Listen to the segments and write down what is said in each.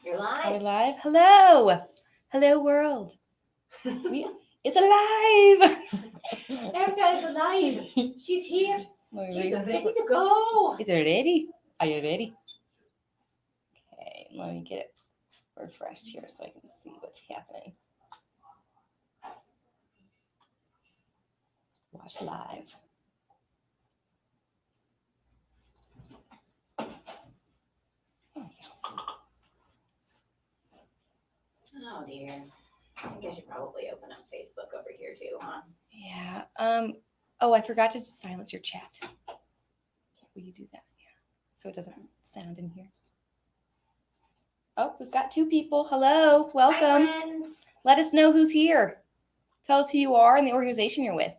You're live. Are we live? Hello. Hello, world. It's alive. Erica's alive. She's here. She's ready to go. Is it ready? Are you ready? Okay, let me get it refreshed here so I can see what's happening. Watch live. Oh dear. I think I should probably open up Facebook over here too, huh? Yeah. Oh, I forgot to silence your chat. Will you do that? Yeah. So it doesn't sound in here. Oh, we've got two people. Hello. Welcome. Hi, friends. Let us know who's here. Tell us who you are and the organization you're with.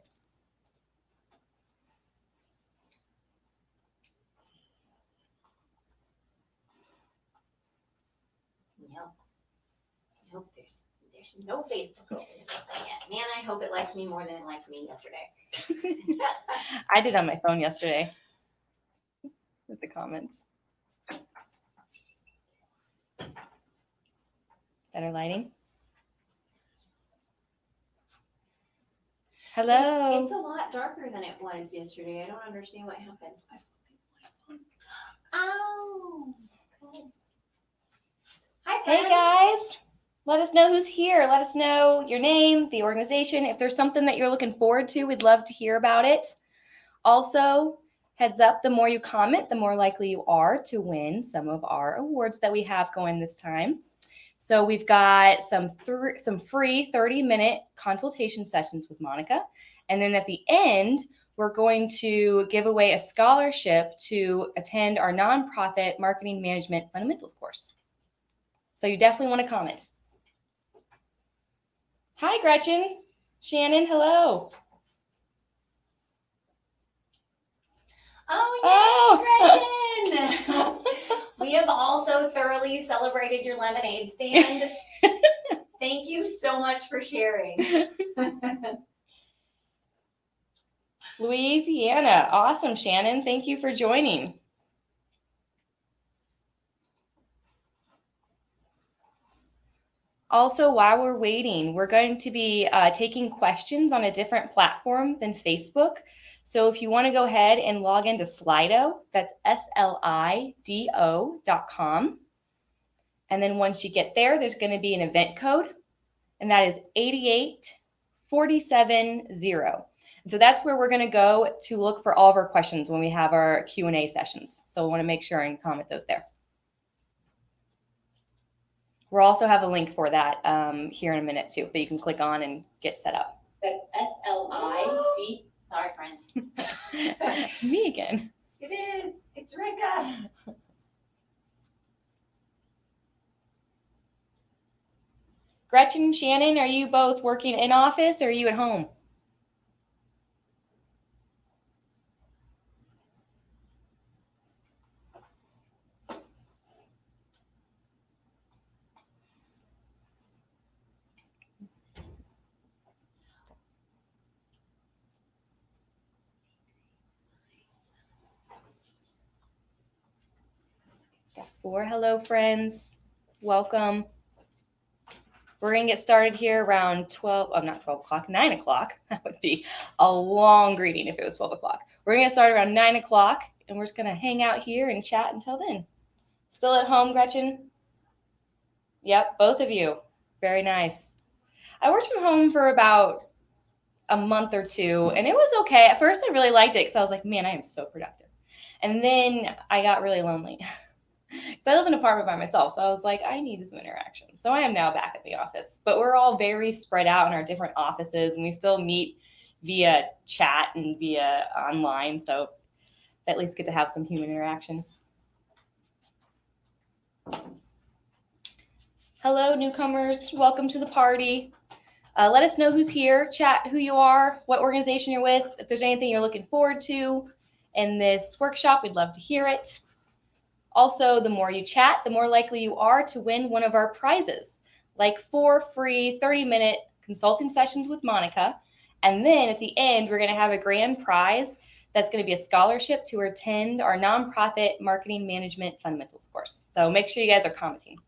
I hope there's no Facebook open in this thing yet. Man, I hope it likes me more than it liked me yesterday. I did on my phone yesterday with the comments. Better lighting. Hello. It's a lot darker than it was yesterday. I don't understand what happened. Oh, good. Hi, friends. Hey, guys. Let us know who's here. Let us know your name, the organization. If there's something that you're looking forward to, we'd love to hear about it. Also, heads up, the more you comment, the more likely you are to win some of our awards that we have going this time. So we've got some free 30-minute consultation sessions with Monica. And then at the end, we're going to give away a scholarship to attend our nonprofit marketing management fundamentals course. So you definitely want to comment. Hi, Gretchen. Shannon, hello. Oh, yay, Gretchen! We have also thoroughly celebrated your lemonade stand. Thank you so much for sharing. Louisiana. Awesome, Shannon. Thank you for joining. Also, while we're waiting, we're going to be taking questions on a different platform than Facebook. So if you want to go ahead and log into Slido, that's slido.com. And then once you get there, there's going to be an event code, and that is 88470. And so that's where we're going to go to look for all of our questions when we have our Q&A sessions. So we want to make sure and comment those there. We'll also have a link for that here in a minute too, that you can click on and get set up. That's SLID. Sorry, friends. It's me again. It is. It's Rika. Gretchen and Shannon, are you both working in office or are you at home? Got 4. Hello, friends. Welcome. We're going to get started here around 9 o'clock. That would be a long greeting if it was 12 o'clock. We're going to get started around 9 o'clock, and we're just going to hang out here and chat until then. Still at home, Gretchen? Yep, both of you. Very nice. I worked from home for about a month or two, and it was okay. At first, I really liked it because I was like, man, I am so productive. And then I got really lonely. Because I live in an apartment by myself, so I was like, I need some interaction. So I am now back at the office, but we're all very spread out in our different offices, and we still meet via chat and via online, so at least get to have some human interaction. Hello, newcomers. Welcome to the party. Let us know who's here. Chat who you are, what organization you're with. If there's anything you're looking forward to in this workshop, we'd love to hear it. Also, the more you chat, the more likely you are to win one of our prizes, like 4 free 30-minute consulting sessions with Monica. And then at the end, we're going to have a grand prize that's going to be a scholarship to attend our nonprofit marketing management fundamentals course. So make sure you guys are commenting.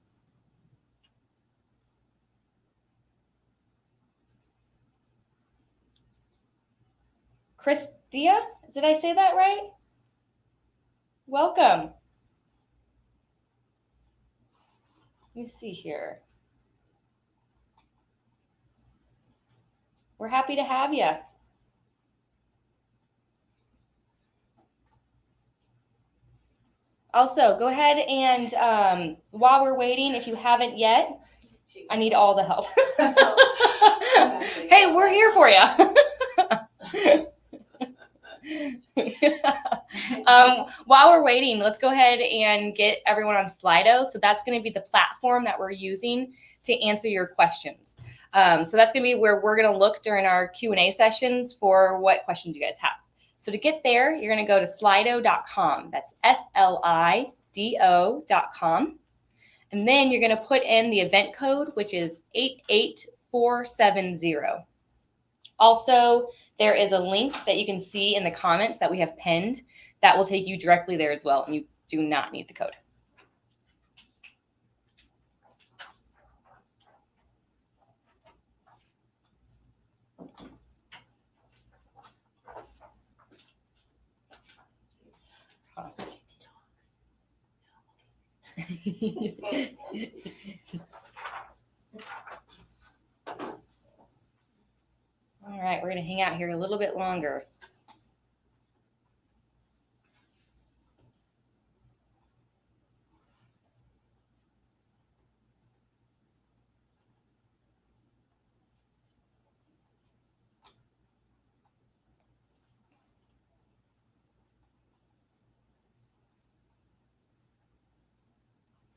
Christia, did I say that right? Welcome. Let me see here. We're happy to have you. Also, go ahead and while we're waiting, if you haven't yet, I need all the help. Hey, we're here for you. While we're waiting, let's go ahead and get everyone on Slido. So that's going to be the platform that we're using to answer your questions. So that's going to be where we're going to look during our Q&A sessions for what questions you guys have. So to get there, you're going to go to slido.com. That's SLIDO.com. And then you're going to put in the event code, which is 88470. Also, there is a link that you can see in the comments that we have pinned that will take you directly there as well. And you do not need the code. All right, we're going to hang out here a little bit longer.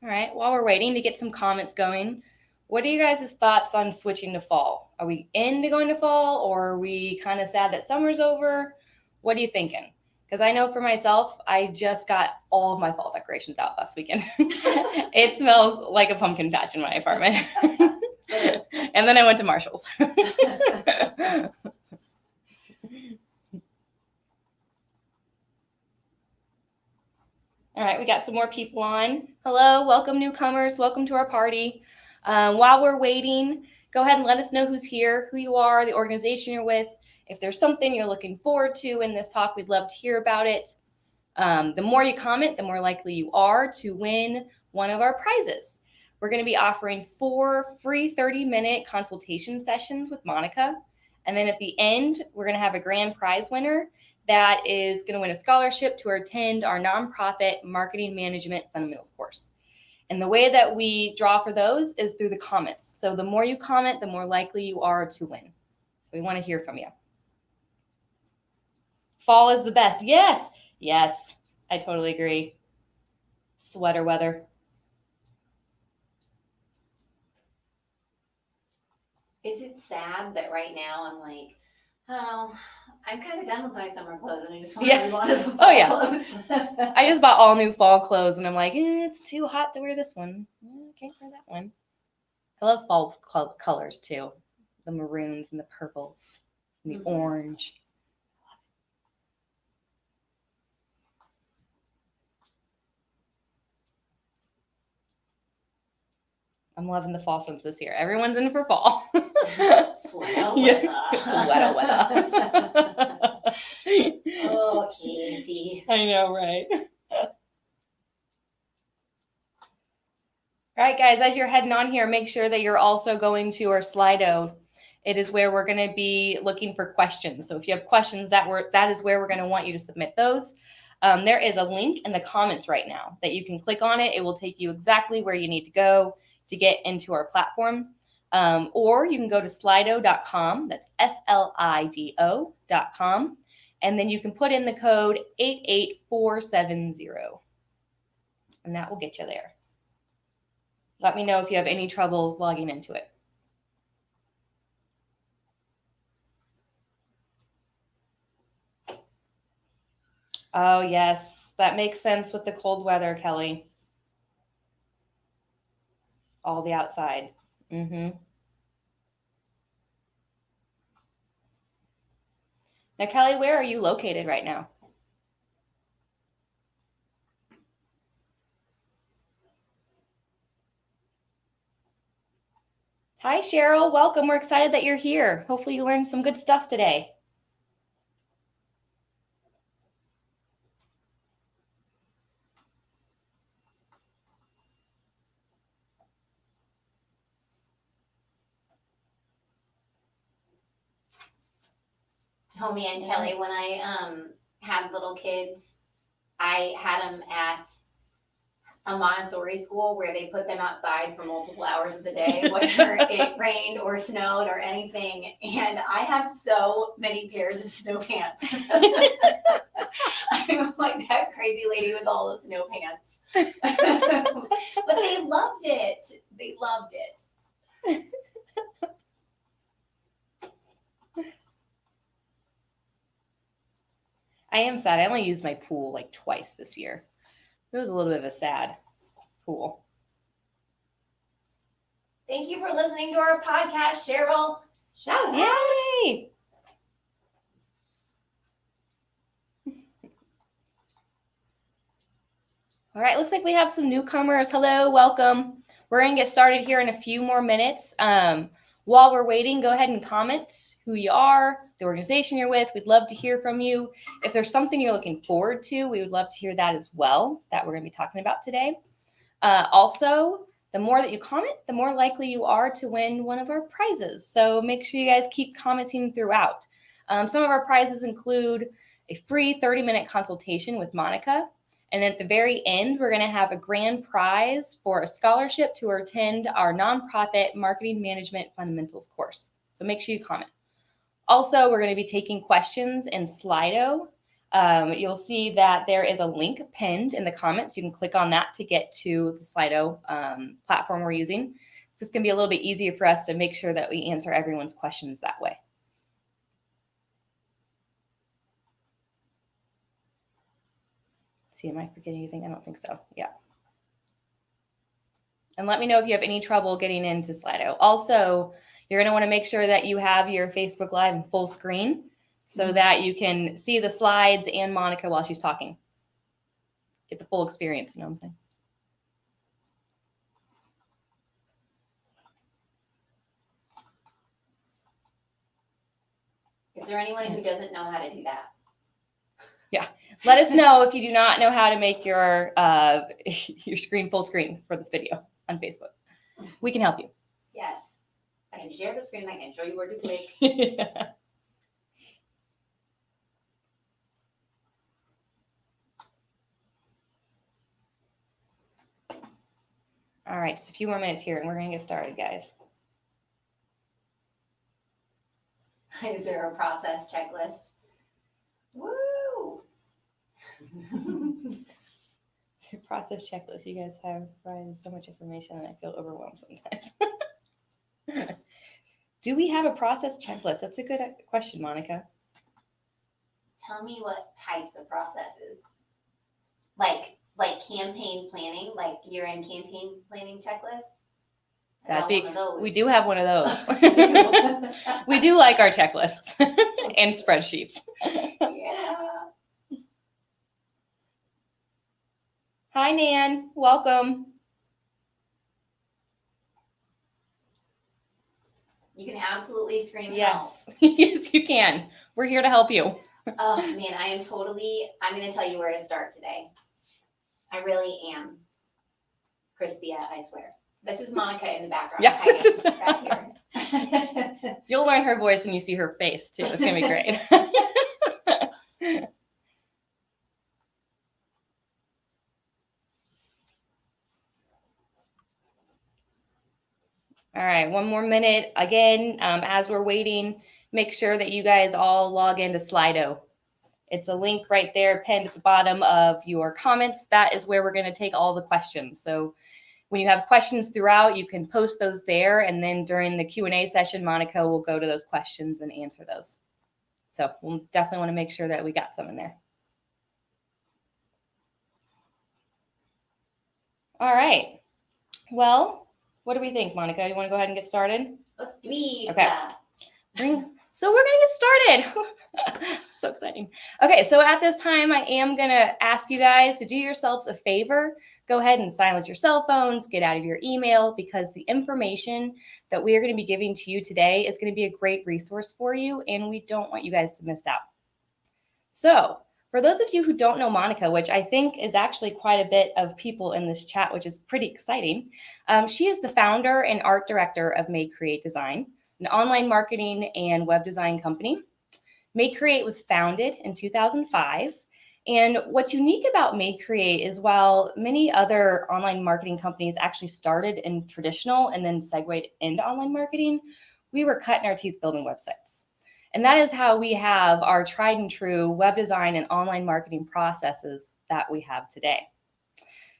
All right, while we're waiting to get some comments going, what are you guys' thoughts on switching to fall? Are we into going to fall, or are we kind of sad that summer's over? What are you thinking? Because I know for myself, I just got all of my fall decorations out last weekend. It smells like a pumpkin patch in my apartment. And then I went to Marshall's. All right, we got some more people on. Hello, welcome newcomers. Welcome to our party. While we're waiting, go ahead and let us know who's here, who you are, the organization you're with. If there's something you're looking forward to in this talk, we'd love to hear about it. The more you comment, the more likely you are to win one of our prizes. We're going to be offering 4 free 30-minute consultation sessions with Monica. And then at the end, we're going to have a grand prize winner that is going to win a scholarship to attend our nonprofit marketing management fundamentals course. And the way that we draw for those is through the comments. So the more you comment, the more likely you are to win. So we want to hear from you. Fall is the best. Yes. Yes, I totally agree. Sweater weather. Is it sad that right now I'm like, oh, I'm kind of done with my summer clothes and I just want to move on to the fall clothes. I just bought all new fall clothes and I'm like, it's too hot to wear this one. I can't wear that one. I love fall colors too. The maroons and the purples and the orange. I'm loving the fall sense this year. Everyone's in for fall. Sweater weather. Sweater weather. Oh, Katie. I know, right? All right, guys, as you're heading on here, make sure that you're also going to our Slido. It is where we're going to be looking for questions. So if you have questions, that is where we're going to want you to submit those. There is a link in the comments right now that you can click on it. It will take you exactly where you need to go to get into our platform. Or you can go to slido.com. That's SLIDO.com. And then you can put in the code 88470. And that will get you there. Let me know if you have any troubles logging into it. Oh, yes. That makes sense with the cold weather, Kelly. All the outside. Now, Kelly, where are you located right now? Hi, Cheryl. Welcome. We're excited that you're here. Hopefully you learned some good stuff today. Homie and Kelly, when I had little kids, I had them at a Montessori school where they put them outside for multiple hours of the day, whether it rained or snowed or anything. And I have so many pairs of snow pants. I'm like that crazy lady with all the snow pants. But they loved it. They loved it. I am sad. I only used my pool like twice this year. It was a little bit of a sad pool. Thank you for listening to our podcast, Cheryl. Shout out. Yay! All right, looks like we have some newcomers. Hello, welcome. We're going to get started here in a few more minutes. While we're waiting, go ahead and comment who you are, the organization you're with. We'd love to hear from you. If there's something you're looking forward to, we would love to hear that as well, that we're going to be talking about today. Also, the more that you comment, the more likely you are to win one of our prizes. So make sure you guys keep commenting throughout. Some of our prizes include a free 30-minute consultation with Monica. And at the very end, we're going to have a grand prize for a scholarship to attend our nonprofit Marketing Management Fundamentals course. So make sure you comment. Also, we're going to be taking questions in Slido. You'll see that there is a link pinned in the comments. You can click on that to get to the Slido platform we're using. It's just going to be a little bit easier for us to make sure that we answer everyone's questions that way. See, am I forgetting anything? I don't think so. Yeah. And let me know if you have any trouble getting into Slido. Also, you're going to want to make sure that you have your Facebook Live in full screen so that you can see the slides and Monica while she's talking. Get the full experience, you know what I'm saying? Is there anyone who doesn't know how to do that? Yeah. Let us know if you do not know how to make your screen full screen for this video on Facebook. We can help you. Yes. I can share the screen. I can show you where to click. Yeah. All right, just a few more minutes here and we're going to get started, guys. Is there a process checklist? Woo! Process checklist. You guys have provided so much information and I feel overwhelmed sometimes. Do we have a process checklist? That's a good question, Monica. Tell me what types of processes. Like campaign planning, like year-end campaign planning checklist? That'd be, one of those. we do have one of those. We do like our checklists and spreadsheets. Yeah. Hi, Nan. Welcome. You can absolutely scream Yes. Yes, you can. We're here to help you. Oh, man, I'm going to tell you where to start today. I really am. Christia, I swear. This is Monica in the background. Yeah. Back here. You'll learn her voice when you see her face, too. It's going to be great. All right, one more minute. Again, as we're waiting, make sure that you guys all log into Slido. It's a link right there pinned at the bottom of your comments. That is where we're going to take all the questions. So when you have questions throughout, you can post those there. And then during the Q&A session, Monica will go to those questions and answer those. So we'll definitely want to make sure that we got some in there. All right. Well, what do we think, Monica? You want to go ahead and get started? Let's do Okay. that. So we're going to get started. So exciting. Okay, so at this time, I am going to ask you guys to do yourselves a favor. Go ahead and silence your cell phones, get out of your email, because the information that we are going to be giving to you today is going to be a great resource for you, and we don't want you guys to miss out. So for those of you who don't know Monica, which I think is actually quite a bit of people in this chat, which is pretty exciting, she is the founder and art director of May Create Design, an online marketing and web design company. Make Create was founded in 2005. And what's unique about Make Create is while many other online marketing companies actually started in traditional and then segued into online marketing, we were cutting our teeth building websites. And that is how we have our tried and true web design and online marketing processes that we have today.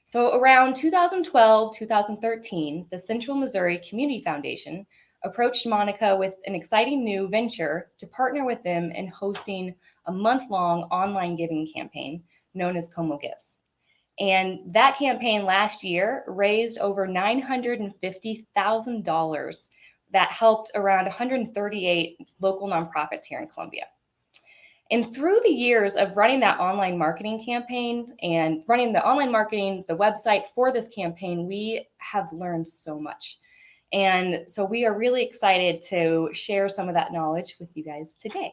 So around 2012, 2013, the Central Missouri Community Foundation approached Monica with an exciting new venture to partner with them in hosting a month-long online giving campaign known as Como Gives. And that campaign last year raised over $950,000 that helped around 138 local nonprofits here in Columbia. And through the years of running that online marketing campaign and running the online marketing, the website for this campaign, we have learned so much. And so we are really excited to share some of that knowledge with you guys today.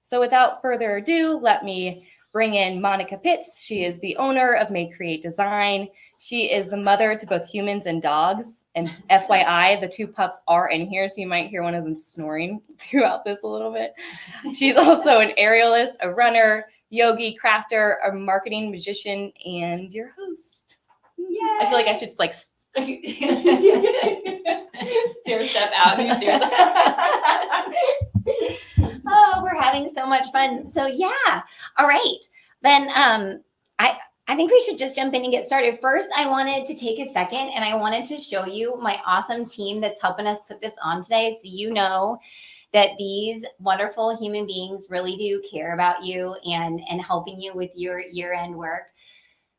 So without further ado, let me bring in Monica Pitts. She is the owner of Make Create Design. She is the mother to both humans and dogs. And FYI, the two pups are in here, so you might hear one of them snoring throughout this a little bit. She's also an aerialist, a runner, yogi, crafter, a marketing magician, and your host. Yay. I feel like I should like stair step out. Oh, we're having so much fun. So yeah. All right. Then I think we should just jump in and get started. First, I wanted to take a second and I wanted to show you my awesome team that's helping us put this on today. So you know that these wonderful human beings really do care about you and helping you with your year-end work.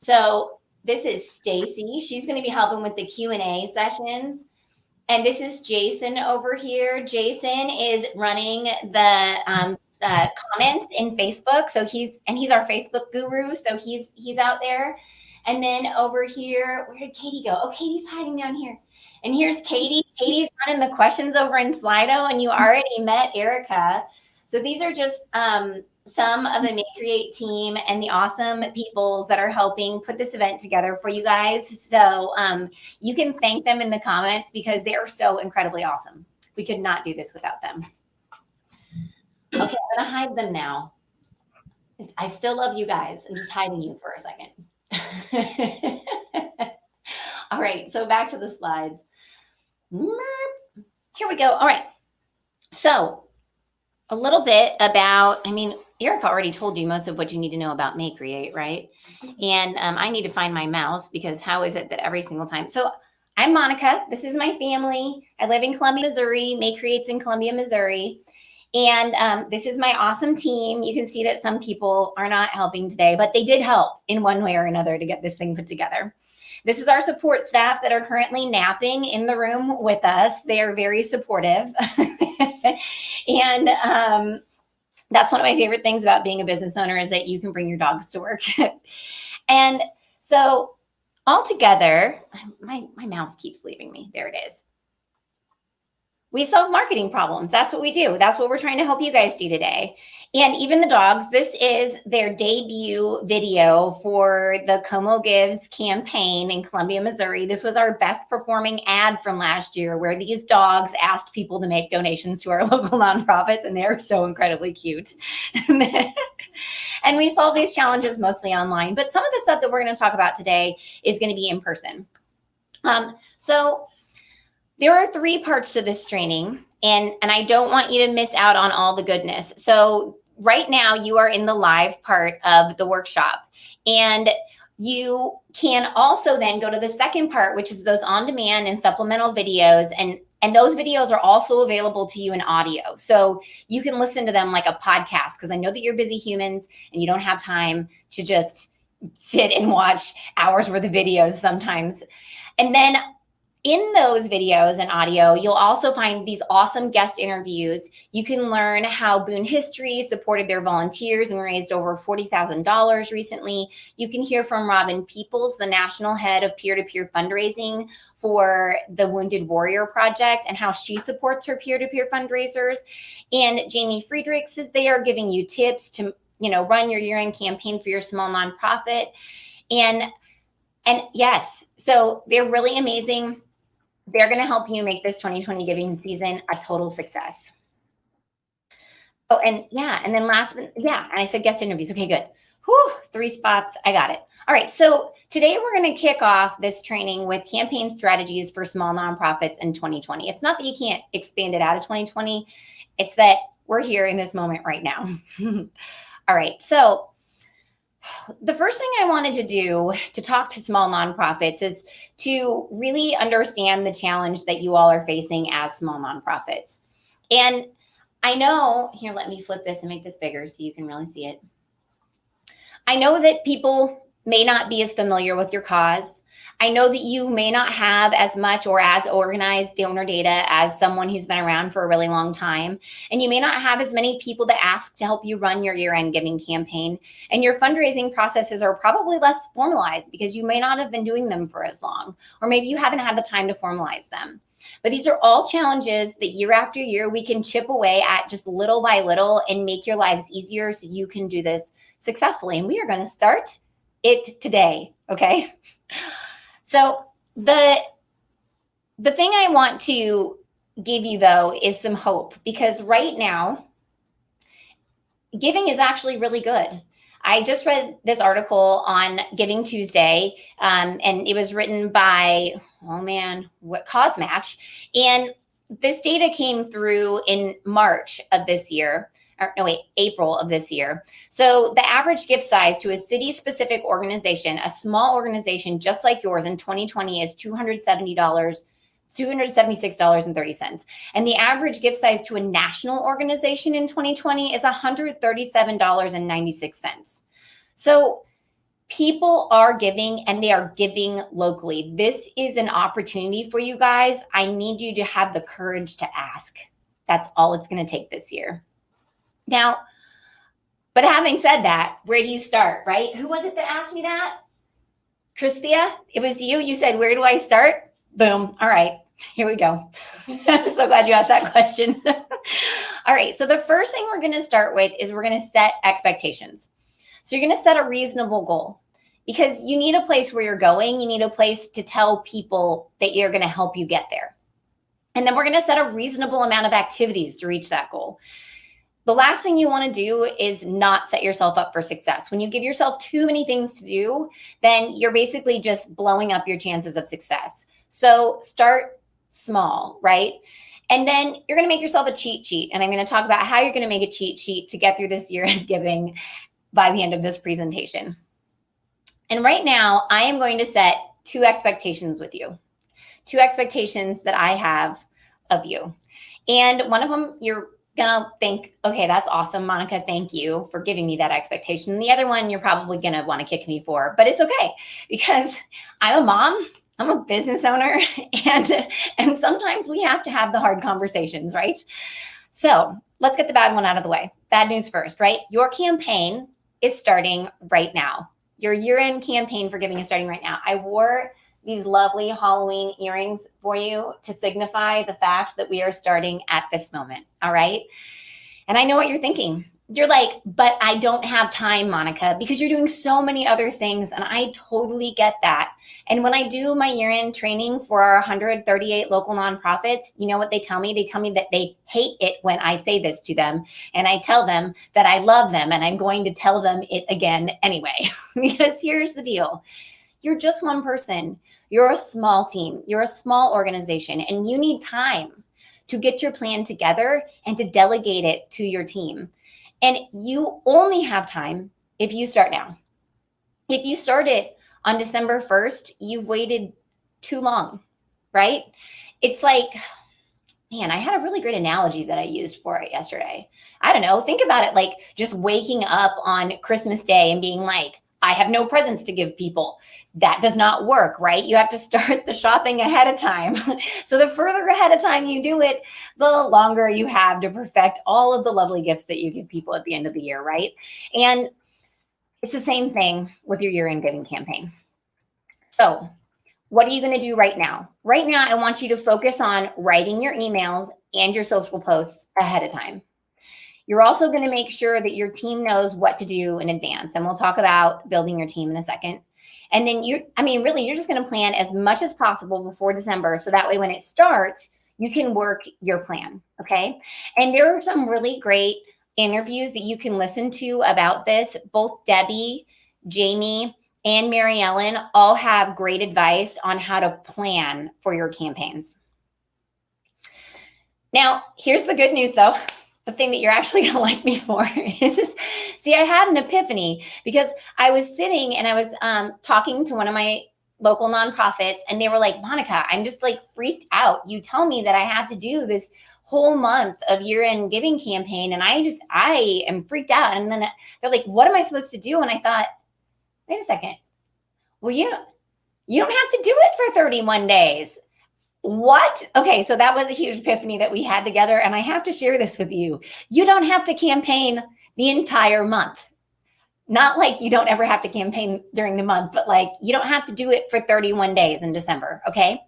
So this is Stacy. She's going to be helping with the Q&A sessions. And this is Jason over here. Jason is running the comments in Facebook. So he's our Facebook guru. So he's out there. And then over here, where did Katie go? Oh, Katie's hiding down here. And here's Katie. Katie's running the questions over in Slido, and you already met Erica. So these are just some of the Make Create team and the awesome peoples that are helping put this event together for you guys. So you can thank them in the comments because they are so incredibly awesome. We could not do this without them. Okay, I'm gonna hide them now. I still love you guys. I'm just hiding you for a second. All right, so back to the slides. Here we go. All right. So a little bit about, Erica already told you most of what you need to know about Make Create, right? And I need to find my mouse because how is it that every single time? So I'm Monica. This is my family. I live in Columbia, Missouri. Make Create's in Columbia, Missouri. And this is my awesome team. You can see that some people are not helping today, but they did help in one way or another to get this thing put together. This is our support staff that are currently napping in the room with us. They are very supportive. And that's one of my favorite things about being a business owner is that you can bring your dogs to work. And so all together, my mouse keeps leaving me. There it is. We solve marketing problems. That's what we do. That's what we're trying to help you guys do today. And even the dogs, this is their debut video for the Como Gives campaign in Columbia, Missouri. This was our best performing ad from last year where these dogs asked people to make donations to our local nonprofits, and they're so incredibly cute. And we solve these challenges mostly online, but some of the stuff that we're going to talk about today is going to be in person. So there are 3 parts to this training, and I don't want you to miss out on all the goodness. So right now you are in the live part of the workshop, and you can also then go to the second part, which is those on-demand and supplemental videos, and those videos are also available to you in audio. So you can listen to them like a podcast, because I know that you're busy humans and you don't have time to just sit and watch hours worth of videos sometimes. And then in those videos and audio, you'll also find these awesome guest interviews. You can learn how Boone History supported their volunteers and raised over $40,000 recently. You can hear from Robin Peoples, the national head of peer-to-peer fundraising for the Wounded Warrior Project, and how she supports her peer-to-peer fundraisers. And Jamie Friedrichs is there giving you tips to, run your year-end campaign for your small nonprofit. And yes, so they're really amazing. They're going to help you make this 2020 giving season a total success. Oh, and yeah, and then and I said guest interviews. Okay, good. Whew, 3 spots. I got it. All right. So today we're going to kick off this training with campaign strategies for small nonprofits in 2020. It's not that you can't expand it out of 2020. It's that we're here in this moment right now. All right. So the first thing I wanted to do to talk to small nonprofits is to really understand the challenge that you all are facing as small nonprofits. And I know, here, let me flip this and make this bigger so you can really see it. I know that people may not be as familiar with your cause. I know that you may not have as much or as organized donor data as someone who's been around for a really long time. And you may not have as many people that ask to help you run your year-end giving campaign. And your fundraising processes are probably less formalized because you may not have been doing them for as long, or maybe you haven't had the time to formalize them. But these are all challenges that year after year we can chip away at just little by little and make your lives easier so you can do this successfully. And we are going to start it today. Okay. So the thing I want to give you though is some hope, because right now giving is actually really good. I just read this article on Giving Tuesday, and it was written by, Cause Match. And this data came through in March of this year. April of this year. So the average gift size to a city-specific organization, a small organization just like yours in 2020 is $276.30. And the average gift size to a national organization in 2020 is $137.96. So people are giving, and they are giving locally. This is an opportunity for you guys. I need you to have the courage to ask. That's all it's going to take this year. Now, but having said that, where do you start, right? Who was it that asked me that? Christia, it was you. You said, where do I start? Boom. All right, here we go. I'm so glad you asked that question. All right, so the first thing we're going to start with is we're going to set expectations. So you're going to set a reasonable goal, because you need a place where you're going. You need a place to tell people that you're going to help you get there. And then we're going to set a reasonable amount of activities to reach that goal. The last thing you want to do is not set yourself up for success. When you give yourself too many things to do, then you're basically just blowing up your chances of success. So start small, right? And then you're going to make yourself a cheat sheet. And I'm going to talk about how you're going to make a cheat sheet to get through this year-end giving by the end of this presentation. And right now, I am going to set 2 expectations with you. 2 expectations that I have of you. And one of them, you're gonna think, okay, that's awesome, Monica, thank you for giving me that expectation. And the other one, you're probably gonna want to kick me for, but it's okay, because I'm a mom, I'm a business owner, and sometimes we have to have the hard conversations, right? So let's get the bad one out of the way. Bad news first, right? Your campaign is starting right now. Your year-end campaign for giving is starting right now. I wore these lovely Halloween earrings for you to signify the fact that we are starting at this moment, all right? And I know what you're thinking. You're like, but I don't have time, Monica, because you're doing so many other things, and I totally get that. And when I do my year-end training for our 138 local nonprofits, you know what they tell me? They tell me that they hate it when I say this to them, and I tell them that I love them, and I'm going to tell them it again anyway, because here's the deal. You're just one person. You're a small team. You're a small organization, and you need time to get your plan together and to delegate it to your team. And you only have time if you start now. If you start it on December 1st, you've waited too long, right? It's like, man, I had a really great analogy that I used for it yesterday. I don't know. Think about it like just waking up on Christmas Day and being like, I have no presents to give people. That does not work, right? You have to start the shopping ahead of time. So the further ahead of time you do it, the longer you have to perfect all of the lovely gifts that you give people at the end of the year, right? And it's the same thing with your year-end giving campaign. So what are you going to do right now? Right now, I want you to focus on writing your emails and your social posts ahead of time. You're also going to make sure that your team knows what to do in advance. And we'll talk about building your team in a second. And then you're just going to plan as much as possible before December. So that way, when it starts, you can work your plan. Okay. And there are some really great interviews that you can listen to about this. Both Debbie, Jamie, and Mary Ellen all have great advice on how to plan for your campaigns. Now, here's the good news though. The thing that you're actually going to like me for is, see, I had an epiphany because I was sitting and I was talking to one of my local nonprofits, and they were like, Monica, I'm just like freaked out. You tell me that I have to do this whole month of year-end giving campaign, and I am freaked out. And then they're like, what am I supposed to do? And I thought, wait a second. Well, you don't have to do it for 31 days. What? Okay, so that was a huge epiphany that we had together, and I have to share this with you. You don't have to campaign the entire month. Not like you don't ever have to campaign during the month, but like you don't have to do it for 31 days in December, okay?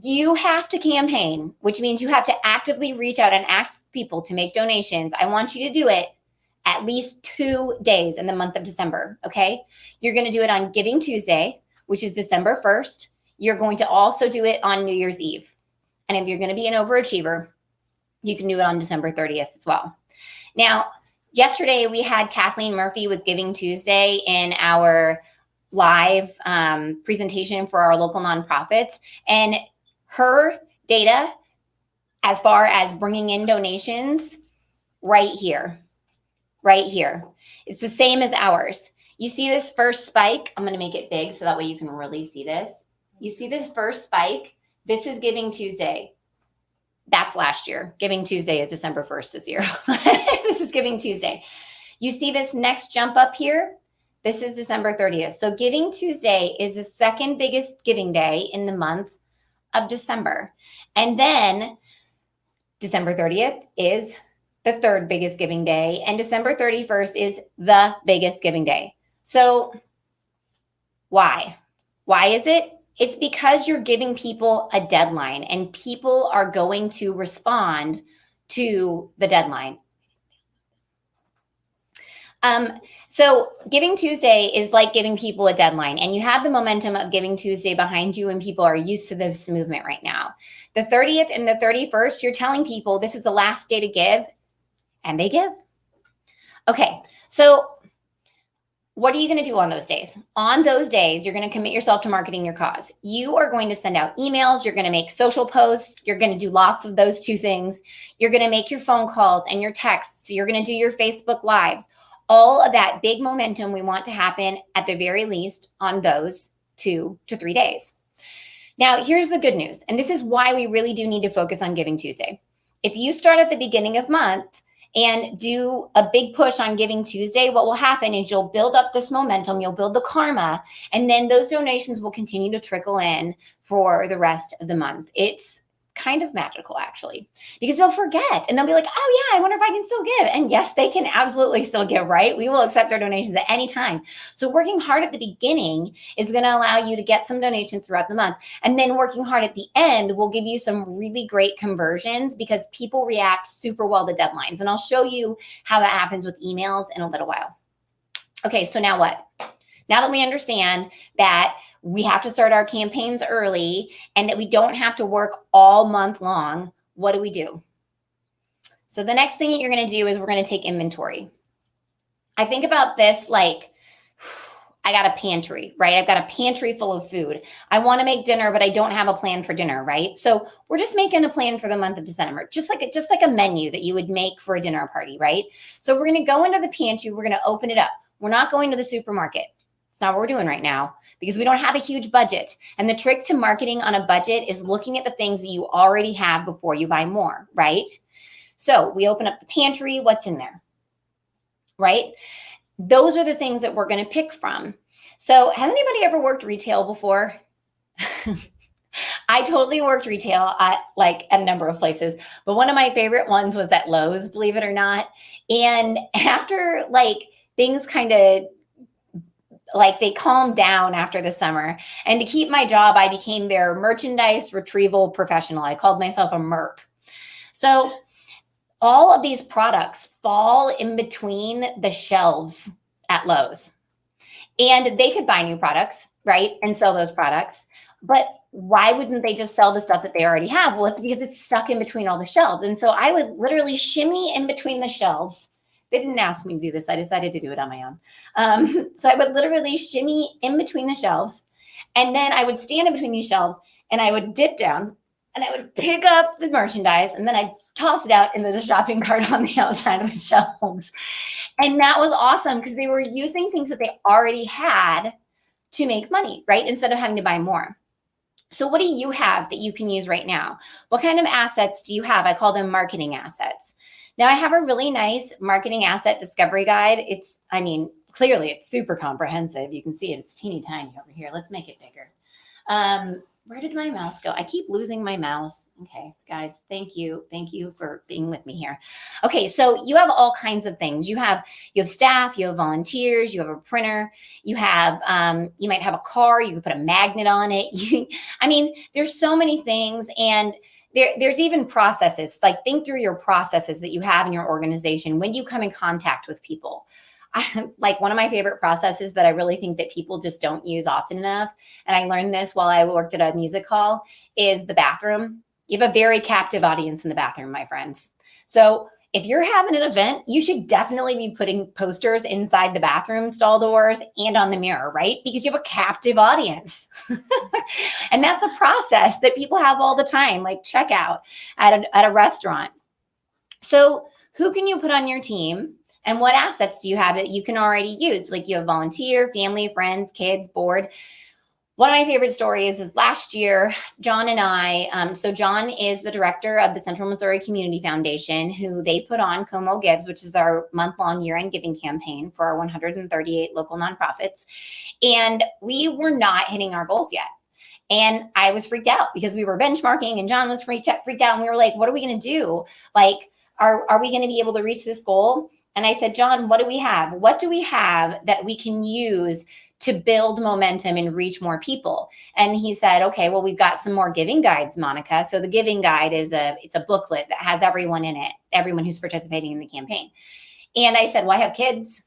You have to campaign, which means you have to actively reach out and ask people to make donations. I want you to do it at least 2 days in the month of December, okay? You're going to do it on Giving Tuesday, which is December 1st. You're going to also do it on New Year's Eve. And if you're going to be an overachiever, you can do it on December 30th as well. Now, yesterday we had Kathleen Murphy with Giving Tuesday in our live presentation for our local nonprofits. And her data, as far as bringing in donations, right here. It's the same as ours. You see this first spike? I'm going to make it big so that way you can really see this. You see this first spike? This is Giving Tuesday. That's last year. Giving Tuesday is December 1st this year. This is Giving Tuesday. You see this next jump up here? This is December 30th. So Giving Tuesday is the second biggest giving day in the month of December. And then December 30th is the third biggest giving day. And December 31st is the biggest giving day. So why? Why is it? It's because you're giving people a deadline, and people are going to respond to the deadline. So Giving Tuesday is like giving people a deadline, and you have the momentum of Giving Tuesday behind you, and people are used to this movement right now. The 30th and the 31st, you're telling people this is the last day to give, and they give. Okay, so what are you going to do on those days? On those days, you're going to commit yourself to marketing your cause. You are going to send out emails. You're going to make social posts. You're going to do lots of those two things. You're going to make your phone calls and your texts. You're going to do your Facebook Lives. All of that big momentum we want to happen at the very least on those 2 to 3 days. Now, here's the good news. And this is why we really do need to focus on Giving Tuesday. If you start at the beginning of month and do a big push on Giving Tuesday, what will happen is you'll build up this momentum, you'll build the karma, and then those donations will continue to trickle in for the rest of the month. It's kind of magical, actually, because they'll forget and they'll be like, oh yeah, I wonder if I can still give. And yes, they can absolutely still give, right? We will accept their donations at any time. So working hard at the beginning is going to allow you to get some donations throughout the month. And then working hard at the end will give you some really great conversions because people react super well to deadlines. And I'll show you how that happens with emails in a little while. Okay, so now what? Now that we understand that we have to start our campaigns early and that we don't have to work all month long, what do? So the next thing that you're going to do is we're going to take inventory. I think about this like, I got a pantry, right? I've got a pantry full of food. I want to make dinner, but I don't have a plan for dinner, right? So we're just making a plan for the month of December, just like a menu that you would make for a dinner party, right? So we're going to go into the pantry. We're going to open it up. We're not going to the supermarket. It's not what we're doing right now because we don't have a huge budget. And the trick to marketing on a budget is looking at the things that you already have before you buy more, right? So we open up the pantry, what's in there, right? Those are the things that we're going to pick from. So has anybody ever worked retail before? I totally worked retail at a number of places, but one of my favorite ones was at Lowe's, believe it or not. And after things kind of they calmed down after the summer. And to keep my job, I became their merchandise retrieval professional. I called myself a MERP. So all of these products fall in between the shelves at Lowe's. And they could buy new products, right? And sell those products. But why wouldn't they just sell the stuff that they already have? Well, it's because it's stuck in between all the shelves. And so I would literally shimmy in between the shelves. They didn't ask me to do this. I decided to do it on my own. So I would literally shimmy in between the shelves. And then I would stand in between these shelves and I would dip down and I would pick up the merchandise and then I'd toss it out into the shopping cart on the outside of the shelves. And that was awesome because they were using things that they already had to make money, right? Instead of having to buy more. So what do you have that you can use right now? What kind of assets do you have? I call them marketing assets. Now I have a really nice marketing asset discovery guide. Clearly it's super comprehensive. You can see it. It's teeny tiny over here. Let's make it bigger. Where did my mouse go? I keep losing my mouse. Okay, guys, thank you. Thank you for being with me here. Okay, so you have all kinds of things. You have staff, you have volunteers, you have a printer, you might have a car, you can put a magnet on it. There's so many things, and there's even processes. Like, think through your processes that you have in your organization when you come in contact with people. Like, one of my favorite processes that I really think that people just don't use often enough, and I learned this while I worked at a music hall, is the bathroom. You have a very captive audience in the bathroom, my friends. So if you're having an event, you should definitely be putting posters inside the bathroom stall doors and on the mirror, right? Because you have a captive audience. And that's a process that people have all the time, like checkout at a restaurant. So who can you put on your team? And what assets do you have that you can already use? Like, you have volunteer, family, friends, kids, board. One of my favorite stories is last year, John and I, so John is the director of the Central Missouri Community Foundation, who they put on Como Gives, which is our month-long year-end giving campaign for our 138 local nonprofits. And we were not hitting our goals yet. And I was freaked out because we were benchmarking and John was freaked out. And we were like, what are we going to do? Like, are we going to be able to reach this goal? And I said, John, what do we have? What do we have that we can use to build momentum and reach more people? And he said, okay, well, we've got some more giving guides, Monica. So the giving guide it's a booklet that has everyone in it, everyone who's participating in the campaign. And I said, well, I have kids.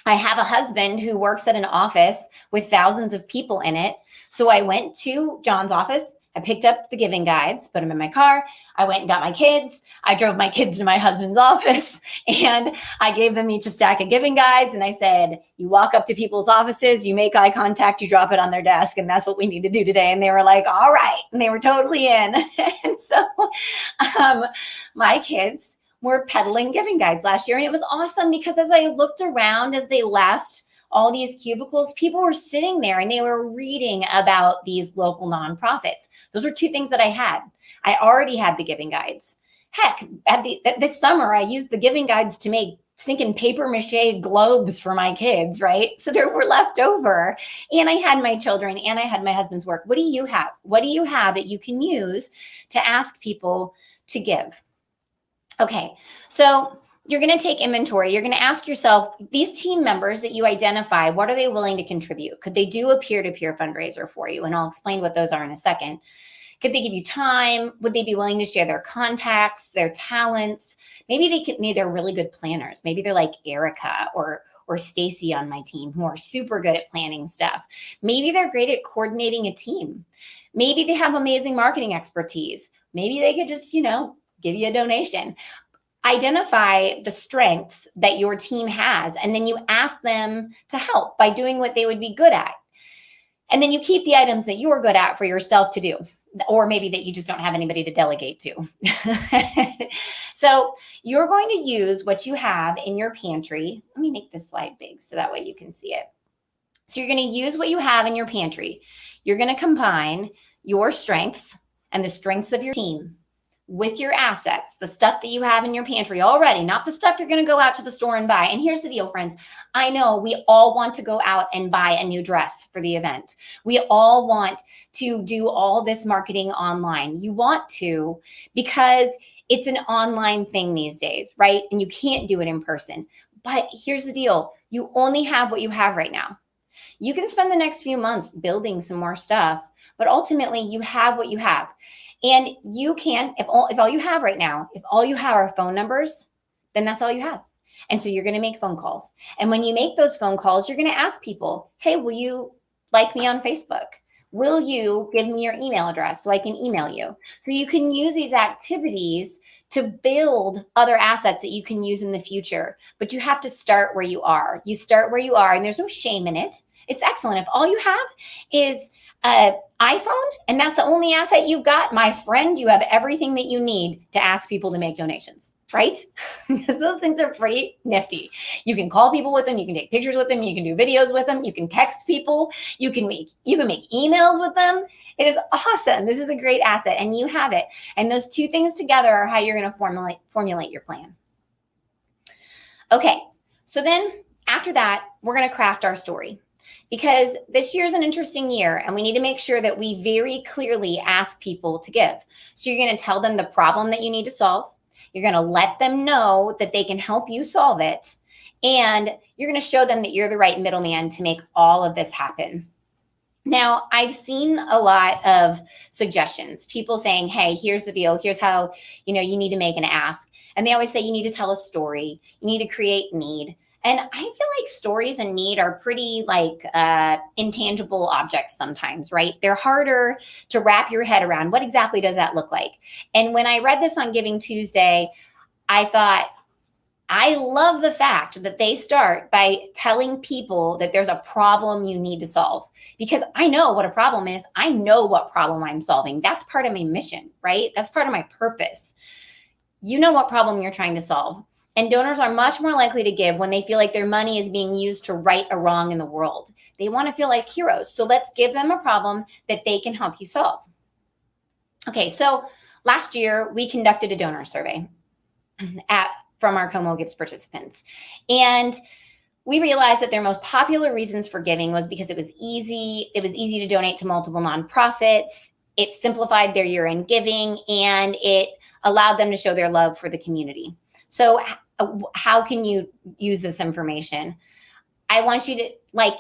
I have a husband who works at an office with thousands of people in it. So I went to John's office. I picked up the giving guides, put them in my car. I went and got my kids. I drove my kids to my husband's office and I gave them each a stack of giving guides. And I said, you walk up to people's offices, you make eye contact, you drop it on their desk. And that's what we need to do today. And they were like, all right. And they were totally in. And so my kids were peddling giving guides last year. And it was awesome because as I looked around as they left all these cubicles, people were sitting there and they were reading about these local nonprofits. Those were two things that I had. I already had the giving guides. Heck, this summer, I used the giving guides to make stinking paper mache globes for my kids, right? So there were left over. And I had my children and I had my husband's work. What do you have? What do you have that you can use to ask people to give? Okay, so you're going to take inventory. You're going to ask yourself, these team members that you identify, what are they willing to contribute? Could they do a peer-to-peer fundraiser for you? And I'll explain what those are in a second. Could they give you time? Would they be willing to share their contacts, their talents? Maybe they're really good planners. Maybe they're like Erica or Stacy on my team, who are super good at planning stuff. Maybe they're great at coordinating a team. Maybe they have amazing marketing expertise. Maybe they could just, give you a donation. Identify the strengths that your team has, and then you ask them to help by doing what they would be good at. And then you keep the items that you are good at for yourself to do, or maybe that you just don't have anybody to delegate to. So you're going to use what you have in your pantry. Let me make this slide big so that way you can see it. So you're going to use what you have in your pantry. You're going to combine your strengths and the strengths of your team with your assets, the stuff that you have in your pantry already, not the stuff you're going to go out to the store and buy. And here's the deal, friends. I know we all want to go out and buy a new dress for the event. We all want to do all this marketing online. You want to because it's an online thing these days, right? And you can't do it in person. But here's the deal. You only have what you have right now. You can spend the next few months building some more stuff, but ultimately you have what you have. And you can, if all you have right now, if all you have are phone numbers, then that's all you have. And so you're going to make phone calls. And when you make those phone calls, you're going to ask people, hey, will you like me on Facebook? Will you give me your email address so I can email you? So you can use these activities to build other assets that you can use in the future. But you have to start where you are. You start where you are, and there's no shame in it. It's excellent. If all you have is an iPhone and that's the only asset you've got, my friend, you have everything that you need to ask people to make donations, right? Because those things are pretty nifty. You can call people with them, you can take pictures with them, you can do videos with them, you can text people, you can make emails with them. It is awesome. This is a great asset, and you have it. And those two things together are how you're going to formulate your plan. Okay, so then after that, we're going to craft our story. Because this year is an interesting year, and we need to make sure that we very clearly ask people to give. So you're going to tell them the problem that you need to solve. You're going to let them know that they can help you solve it. And you're going to show them that you're the right middleman to make all of this happen. Now, I've seen a lot of suggestions, people saying, hey, here's the deal. Here's how, you need to make an ask. And they always say you need to tell a story. You need to create need. And I feel like stories and need are pretty intangible objects sometimes, right? They're harder to wrap your head around. What exactly does that look like? And when I read this on Giving Tuesday, I thought, I love the fact that they start by telling people that there's a problem you need to solve, because I know what a problem is. I know what problem I'm solving. That's part of my mission, right? That's part of my purpose. You know what problem you're trying to solve. And donors are much more likely to give when they feel like their money is being used to right a wrong in the world. They want to feel like heroes. So let's give them a problem that they can help you solve. Okay, so last year we conducted a donor survey from our Como Gives participants. And we realized that their most popular reasons for giving was because it was easy. It was easy to donate to multiple nonprofits. It simplified their year-end giving, and it allowed them to show their love for the community. So how can you use this information? I want you to,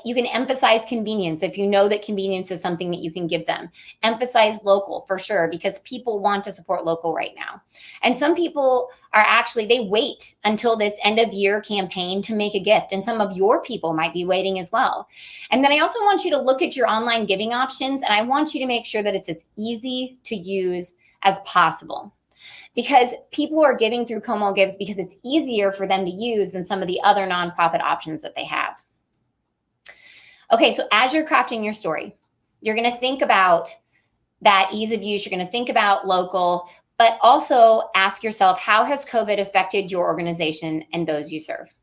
you can emphasize convenience if you know that convenience is something that you can give them. Emphasize local for sure, because people want to support local right now. And some people they wait until this end of year campaign to make a gift. And some of your people might be waiting as well. And then I also want you to look at your online giving options, and I want you to make sure that it's as easy to use as possible. Because people are giving through Como Gives because it's easier for them to use than some of the other nonprofit options that they have. Okay, so as you're crafting your story, you're going to think about that ease of use. You're going to think about local, but also ask yourself, how has COVID affected your organization and those you serve?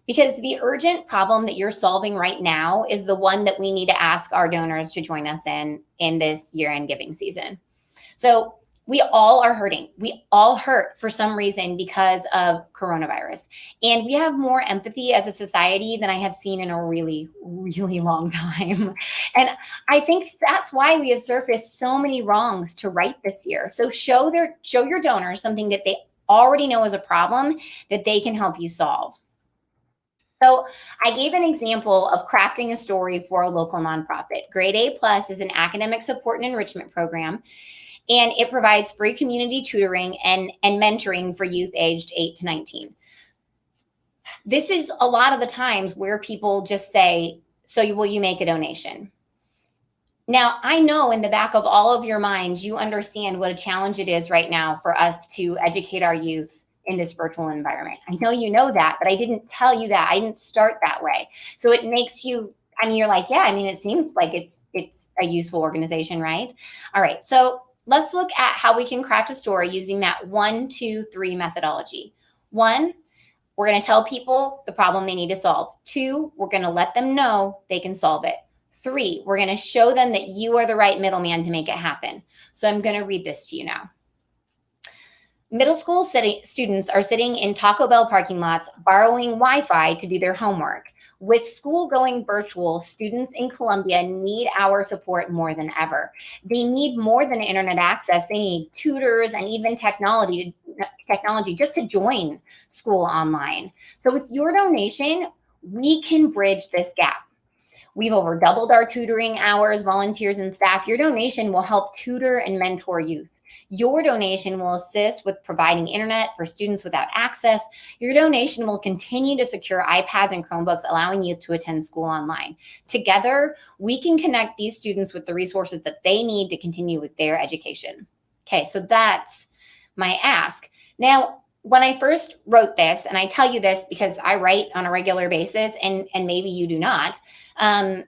Because the urgent problem that you're solving right now is the one that we need to ask our donors to join us in this year-end giving season. So we all are hurting. We all hurt for some reason because of coronavirus. And we have more empathy as a society than I have seen in a really, really long time. And I think that's why we have surfaced so many wrongs to right this year. So show your donors something that they already know is a problem that they can help you solve. So I gave an example of crafting a story for a local nonprofit. Grade A Plus is an academic support and enrichment program. And it provides free community tutoring and mentoring for youth aged 8 to 19. This is a lot of the times where people just say, so will you make a donation? Now, I know in the back of all of your minds, you understand what a challenge it is right now for us to educate our youth in this virtual environment. I know you know that, but I didn't tell you that. I didn't start that way. So it makes you, you're like, yeah, it seems like it's a useful organization, right? All right, so let's look at how we can craft a story using that 1, 2, 3 methodology. 1, we're going to tell people the problem they need to solve. 2, we're going to let them know they can solve it. 3, we're going to show them that you are the right middleman to make it happen. So I'm going to read this to you now. Middle school students are sitting in Taco Bell parking lots borrowing Wi-Fi to do their homework. With school going virtual, students in Columbia need our support more than ever. They need more than internet access. They need tutors and even technology just to join school online. So with your donation, we can bridge this gap. We've over doubled our tutoring hours, volunteers, and staff. Your donation will help tutor and mentor youth. Your donation will assist with providing internet for students without access. Your donation will continue to secure iPads and Chromebooks, allowing youth to attend school online. Together, we can connect these students with the resources that they need to continue with their education. Okay, so that's my ask. Now, when I first wrote this, and I tell you this because I write on a regular basis, and maybe you do not, I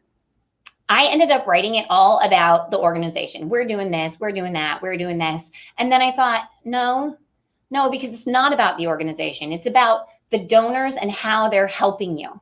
ended up writing it all about the organization. We're doing this, we're doing that, we're doing this. And then I thought, no, because it's not about the organization. It's about the donors and how they're helping you.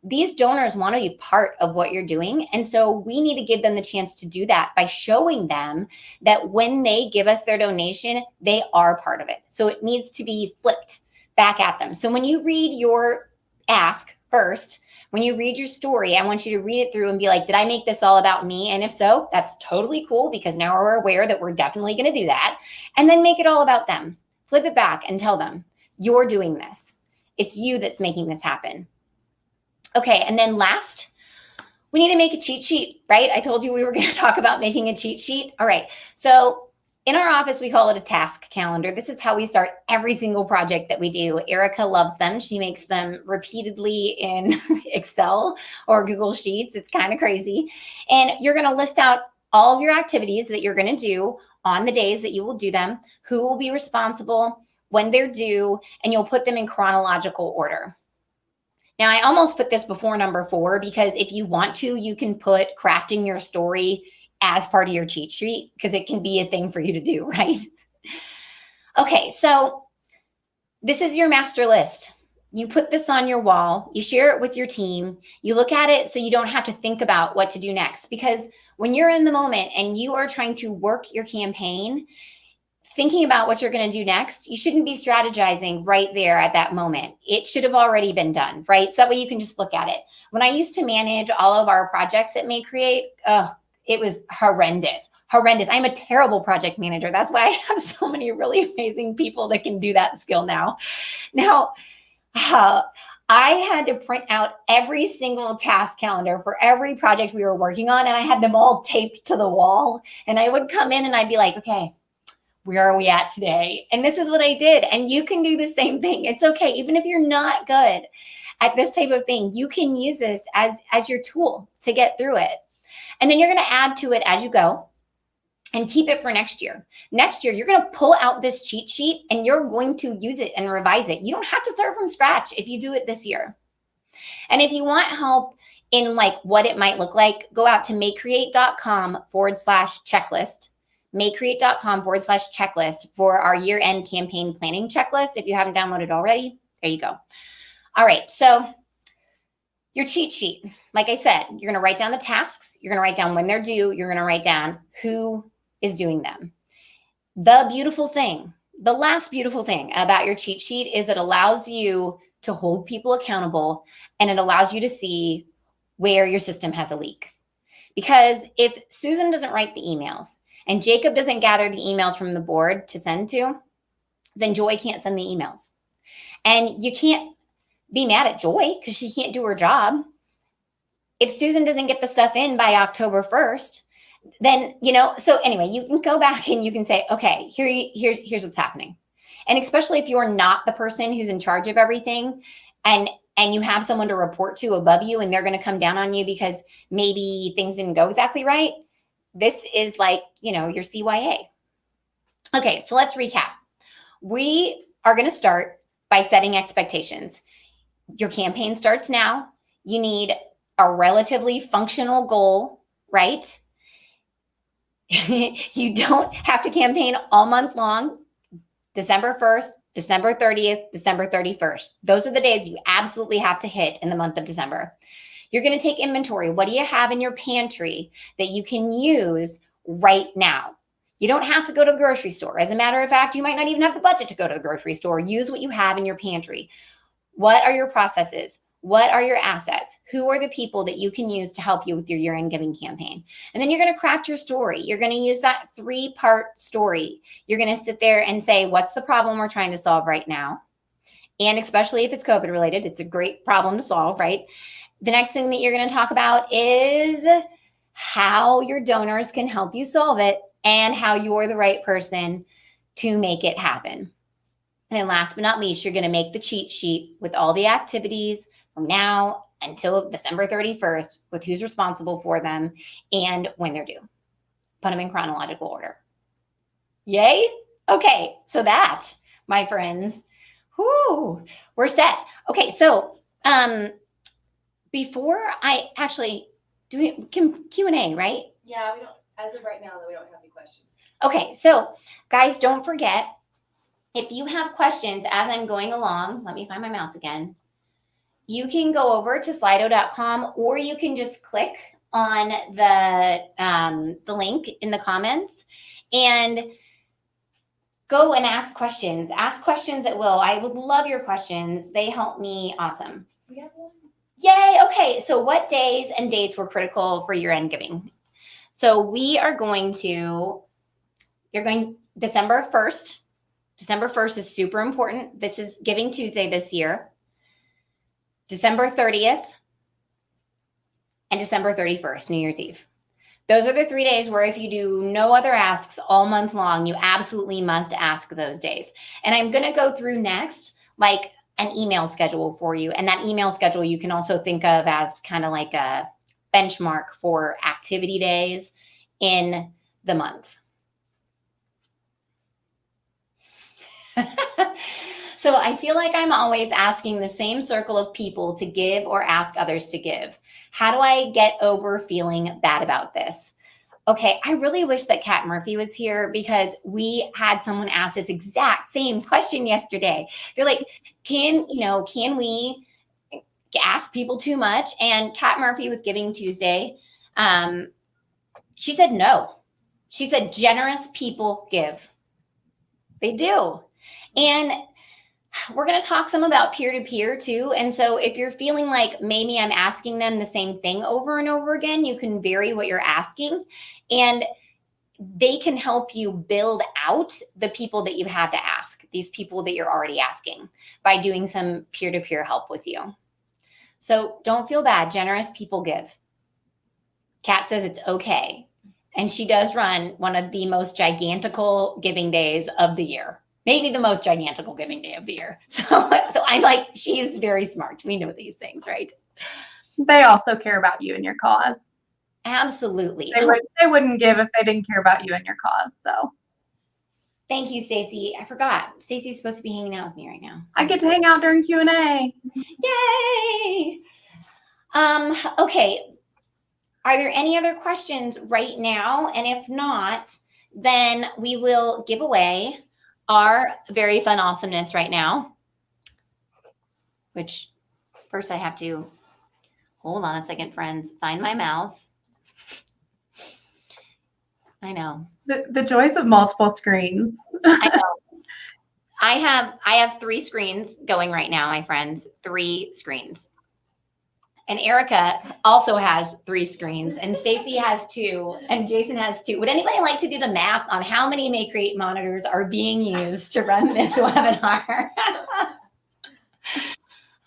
These donors want to be part of what you're doing. And so we need to give them the chance to do that by showing them that when they give us their donation, they are part of it. So it needs to be flipped back at them. So when you read your ask first, when you read your story, I want you to read it through and be like, did I make this all about me? And if so, that's totally cool, because now we're aware that we're definitely going to do that. And then make it all about them. Flip it back and tell them, you're doing this. It's you that's making this happen. Okay, and then last, we need to make a cheat sheet, right? I told you we were going to talk about making a cheat sheet. All right, so in our office, we call it a task calendar. This is how we start every single project that we do. Erica loves them. She makes them repeatedly in Excel or Google Sheets. It's kind of crazy. And you're going to list out all of your activities that you're going to do on the days that you will do them, who will be responsible, when they're due, and you'll put them in chronological order. Now, I almost put this before number 4, because if you want to, you can put crafting your story as part of your cheat sheet, because it can be a thing for you to do, right? Okay, so this is your master list. You put this on your wall, you share it with your team, you look at it so you don't have to think about what to do next. Because when you're in the moment and you are trying to work your campaign, thinking about what you're going to do next, you shouldn't be strategizing right there at that moment. It should have already been done, right? So that way you can just look at it. When I used to manage all of our projects at May Create, it was horrendous. I'm a terrible project manager. That's why I have so many really amazing people that can do that skill now. Now, I had to print out every single task calendar for every project we were working on, and I had them all taped to the wall. And I would come in and I'd be like, okay, where are we at today? And this is what I did. And you can do the same thing. It's okay. Even if you're not good at this type of thing, you can use this as your tool to get through it. And then you're going to add to it as you go and keep it for next year. Next year, you're going to pull out this cheat sheet and you're going to use it and revise it. You don't have to start from scratch if you do it this year. And if you want help in like what it might look like, go out to maycreate.com/checklist. maycreate.com/checklist for our year-end campaign planning checklist. If you haven't downloaded already, there you go. All right, so your cheat sheet, like I said, you're going to write down the tasks. You're going to write down when they're due. You're going to write down who is doing them. The beautiful thing, the last beautiful thing about your cheat sheet is it allows you to hold people accountable, and it allows you to see where your system has a leak. Because if Susan doesn't write the emails and Jacob doesn't gather the emails from the board to send to, then Joy can't send the emails. And you can't be mad at Joy because she can't do her job. If Susan doesn't get the stuff in by October 1st, then, so anyway, you can go back and you can say, okay, here's what's happening. And especially if you're not the person who's in charge of everything, and you have someone to report to above you, and they're going to come down on you because maybe things didn't go exactly right. This is like, your CYA. Okay, so let's recap. We are going to start by setting expectations. Your campaign starts now. You need a relatively functional goal, right? You don't have to campaign all month long. December 1st, December 30th, December 31st. Those are the days you absolutely have to hit in the month of December. You're going to take inventory. What do you have in your pantry that you can use right now? You don't have to go to the grocery store. As a matter of fact, you might not even have the budget to go to the grocery store. Use what you have in your pantry. What are your processes? What are your assets? Who are the people that you can use to help you with your year-end giving campaign? And then you're going to craft your story. You're going to use that 3-part story. You're going to sit there and say, what's the problem we're trying to solve right now? And especially if it's COVID related, it's a great problem to solve, right? The next thing that you're going to talk about is how your donors can help you solve it and how you're the right person to make it happen. And then last but not least, you're going to make the cheat sheet with all the activities from now until December 31st with who's responsible for them and when they're due. Put them in chronological order. Yay? Okay, so that, my friends, we're set. Okay, so before I actually do Q&A, right? Yeah, we don't, as of right now, we don't have any questions. Okay, so guys, don't forget, if you have questions as I'm going along, let me find my mouse again. You can go over to slido.com or you can just click on the link in the comments and go and ask questions. Ask questions at will. I would love your questions. They help me. Awesome. We have one. Yay. Okay. So what days and dates were critical for year-end giving? So we are going to, you're going December 1st. December 1st is super important. This is Giving Tuesday this year. December 30th and December 31st, New Year's Eve. Those are the 3 days where if you do no other asks all month long, you absolutely must ask those days. And I'm going to go through next, like an email schedule for you. And that email schedule you can also think of as kind of like a benchmark for activity days in the month. So I feel like I'm always asking the same circle of people to give or ask others to give. How do I get over feeling bad about this? Okay, I really wish that Kat Murphy was here because we had someone ask this exact same question yesterday. They're like, can we ask people too much? And Kat Murphy with Giving Tuesday, she said no. She said generous people give. They do. And we're going to talk some about peer-to-peer too. And so if you're feeling like maybe I'm asking them the same thing over and over again, you can vary what you're asking and they can help you build out the people that you have to ask, these people that you're already asking by doing some peer-to-peer help with you. So don't feel bad. Generous people give. Kat says it's okay. And she does run one of the most gigantical giving days of the year. Maybe the most gigantical giving day of the year. So I like, she's very smart. We know these things, right? They also care about you and your cause. Absolutely. They wouldn't give if they didn't care about you and your cause. So thank you, Stacy. I forgot. Stacy's supposed to be hanging out with me right now. I get to hang out during Q&A. Yay! Okay. Are there any other questions right now? And if not, then we will give away our very fun awesomeness right now, which first I have to, hold on a second, friends, find my mouse. I know. The joys of multiple screens. I know. I have 3 screens going right now, my friends, 3 screens. And Erica also has 3 screens, and Stacy has 2, and Jason has 2. Would anybody like to do the math on how many Make Create monitors are being used to run this webinar?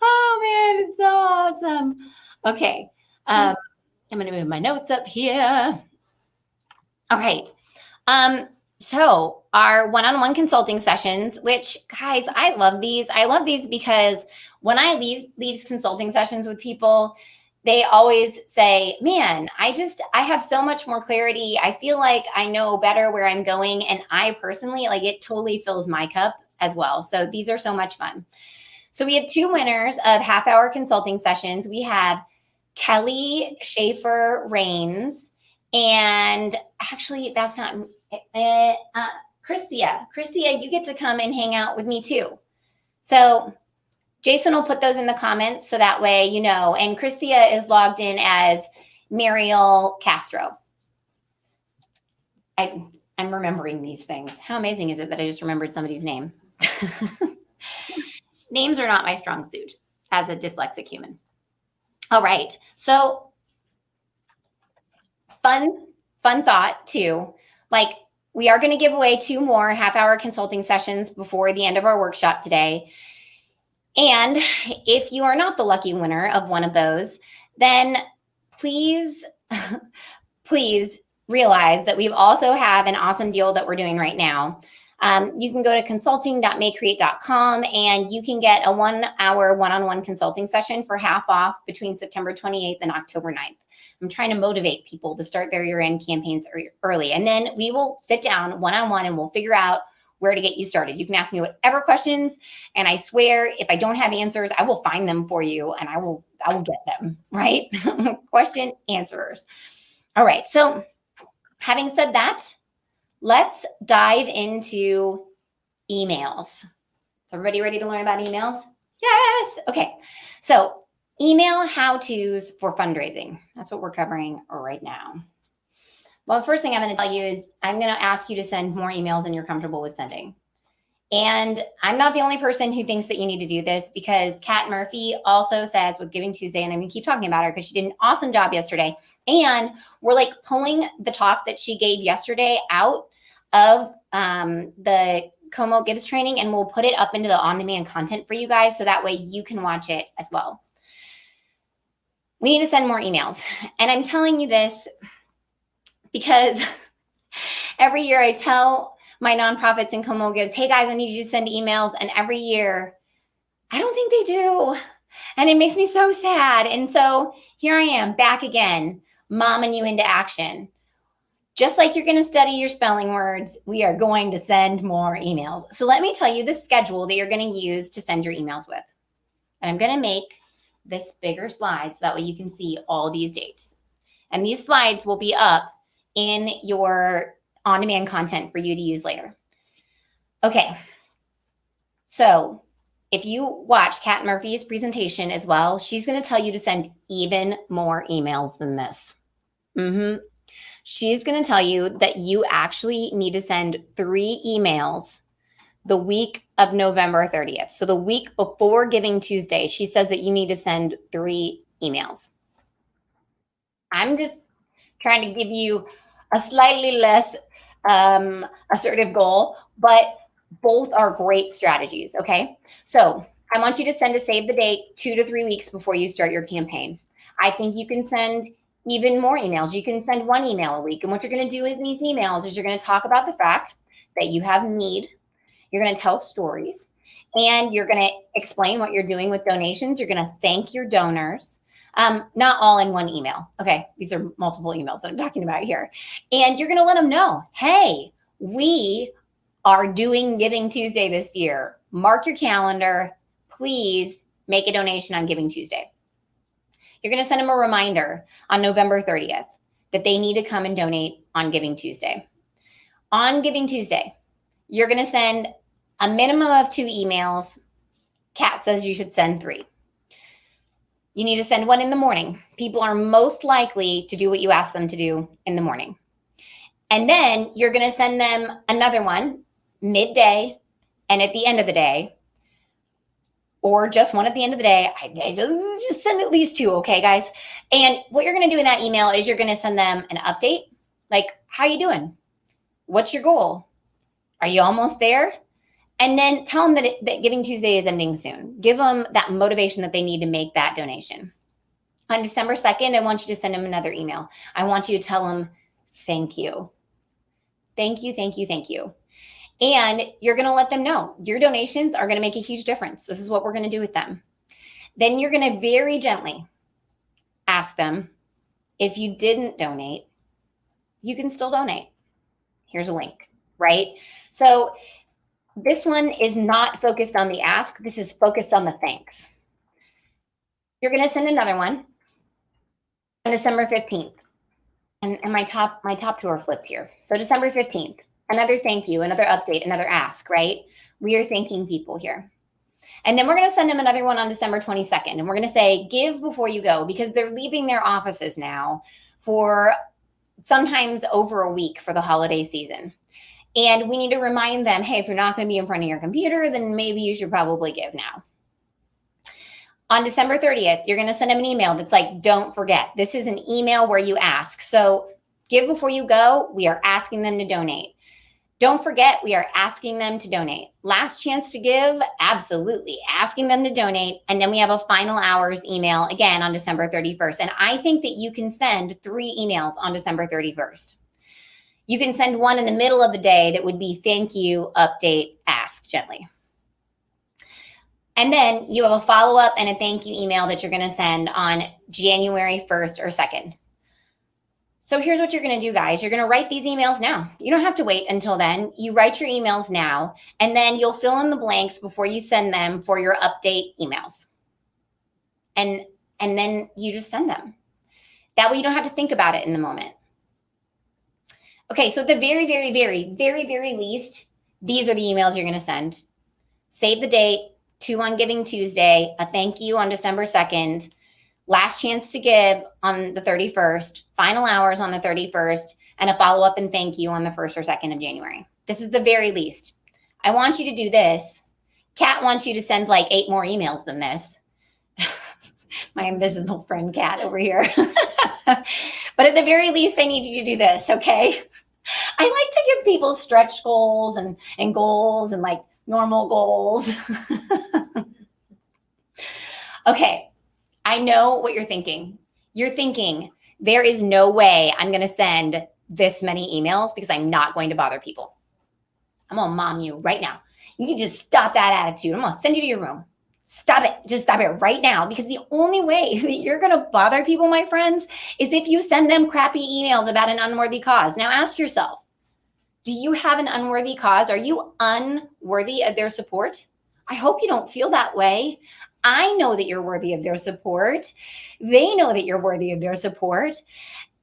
Oh man, it's so awesome. Okay, I'm going to move my notes up here. All right. So our one-on-one consulting sessions, which guys, I love these. I love these because when I leave these consulting sessions with people, they always say, man, I have so much more clarity. I feel like I know better where I'm going. And I personally, like, it totally fills my cup as well. So these are so much fun. So we have 2 winners of half-hour consulting sessions. We have Kelly Schaefer Rains, and actually that's not Christia. Christia, you get to come and hang out with me too. So Jason will put those in the comments so that way you know. And Christia is logged in as Mariel Castro. I'm remembering these things. How amazing is it that I just remembered somebody's name? Names are not my strong suit as a dyslexic human. All right. So fun thought too. Like, we are going to give away 2 more half-hour consulting sessions before the end of our workshop today. And if you are not the lucky winner of one of those, then please, please realize that we also have an awesome deal that we're doing right now. You can go to consulting.maycreate.com and you can get a 1 hour one-on-one consulting session for half off between September 28th and October 9th. I'm trying to motivate people to start their year-end campaigns early. And then we will sit down one-on-one and we'll figure out where to get you started. You can ask me whatever questions, and I swear if I don't have answers, I will find them for you and I will get them, right? Question answers. All right. So having said that, let's dive into emails. Is everybody ready to learn about emails? Yes. Okay. So email how-tos for fundraising. That's what we're covering right now. Well, the first thing I'm going to tell you is I'm going to ask you to send more emails than you're comfortable with sending. And I'm not the only person who thinks that you need to do this, because Kat Murphy also says with Giving Tuesday, and I'm going to keep talking about her because she did an awesome job yesterday. And we're like pulling the talk that she gave yesterday out of the Como Gives training, and we'll put it up into the on-demand content for you guys so that way you can watch it as well. We need to send more emails. And I'm telling you this because every year I tell my nonprofits in Como Gives, hey guys, I need you to send emails. And every year, I don't think they do. And it makes me so sad. And so here I am back again, momming you into action. Just like you're going to study your spelling words, we are going to send more emails. So let me tell you the schedule that you're going to use to send your emails with. And I'm going to make this bigger slide so that way you can see all these dates. And these slides will be up in your on-demand content for you to use later. Okay. So if you watch Kat Murphy's presentation as well, she's going to tell you to send even more emails than this. She's going to tell you that you actually need to send 3 emails the week of November 30th. So the week before Giving Tuesday, she says that you need to send 3 emails. I'm just trying to give you a slightly less assertive goal, but both are great strategies, okay? So I want you to send a save the date 2 to 3 weeks before you start your campaign. I think you can send even more emails. You can send 1 email a week. And what you're going to do in these emails is you're going to talk about the fact that you have need. You're going to tell stories, and you're going to explain what you're doing with donations. You're going to thank your donors. Not all in one email. Okay. These are multiple emails that I'm talking about here. And you're going to let them know, hey, we are doing Giving Tuesday this year. Mark your calendar. Please make a donation on Giving Tuesday. You're going to send them a reminder on November 30th that they need to come and donate on Giving Tuesday. On Giving Tuesday, you're going to send a minimum of 2 emails. Kat says you should send 3. You need to send 1 in the morning. People are most likely to do what you ask them to do in the morning. And then you're going to send them another one midday and at the end of the day, or just 1 at the end of the day. I just send at least 2, okay, guys? And what you're going to do in that email is you're going to send them an update, like, how you doing? What's your goal? Are you almost there? And then tell them that Giving Tuesday is ending soon. Give them that motivation that they need to make that donation. On December 2nd, I want you to send them another email. I want you to tell them, thank you. Thank you, thank you, thank you. And you're going to let them know your donations are going to make a huge difference. This is what we're going to do with them. Then you're going to very gently ask them, if you didn't donate, you can still donate. Here's a link, right? So this one is not focused on the ask. This is focused on the thanks. You're going to send another one on December 15th. And my top 2 are flipped here. So December 15th, another thank you, another update, another ask, right? We are thanking people here. And then we're going to send them another one on December 22nd. And we're going to say, give before you go, because they're leaving their offices now for sometimes over a week for the holiday season. And we need to remind them, hey, if you're not going to be in front of your computer, then maybe you should probably give now. On December 30th, you're going to send them an email that's like, don't forget. This is an email where you ask. So give before you go. We are asking them to donate. Don't forget, we are asking them to donate. Last chance to give, absolutely. Asking them to donate. And then we have a final hours email again on December 31st. And I think that you can send 3 emails on December 31st. You can send one in the middle of the day that would be thank you, update, ask gently. And then you have a follow-up and a thank you email that you're going to send on January 1st or 2nd. So here's what you're going to do, guys. You're going to write these emails now. You don't have to wait until then. You write your emails now, and then you'll fill in the blanks before you send them for your update emails. And then you just send them. That way you don't have to think about it in the moment. Okay, so at the very, very, very, very, very least, these are the emails you're going to send. Save the date, 2 on Giving Tuesday, a thank you on December 2nd, last chance to give on the 31st, final hours on the 31st, and a follow-up and thank you on the 1st or 2nd of January. This is the very least. I want you to do this. Kat wants you to send like 8 more emails than this. My invisible friend Kat over here. But at the very least, I need you to do this, okay? I like to give people stretch goals and goals and like normal goals. Okay, I know what you're thinking. You're thinking, there is no way I'm going to send this many emails because I'm not going to bother people. I'm going to mom you right now. You can just stop that attitude. I'm going to send you to your room. Stop it. Just stop it right now, because the only way that you're going to bother people, my friends, is if you send them crappy emails about an unworthy cause. Now ask yourself, do you have an unworthy cause? Are you unworthy of their support? I hope you don't feel that way. I know that you're worthy of their support. They know that you're worthy of their support.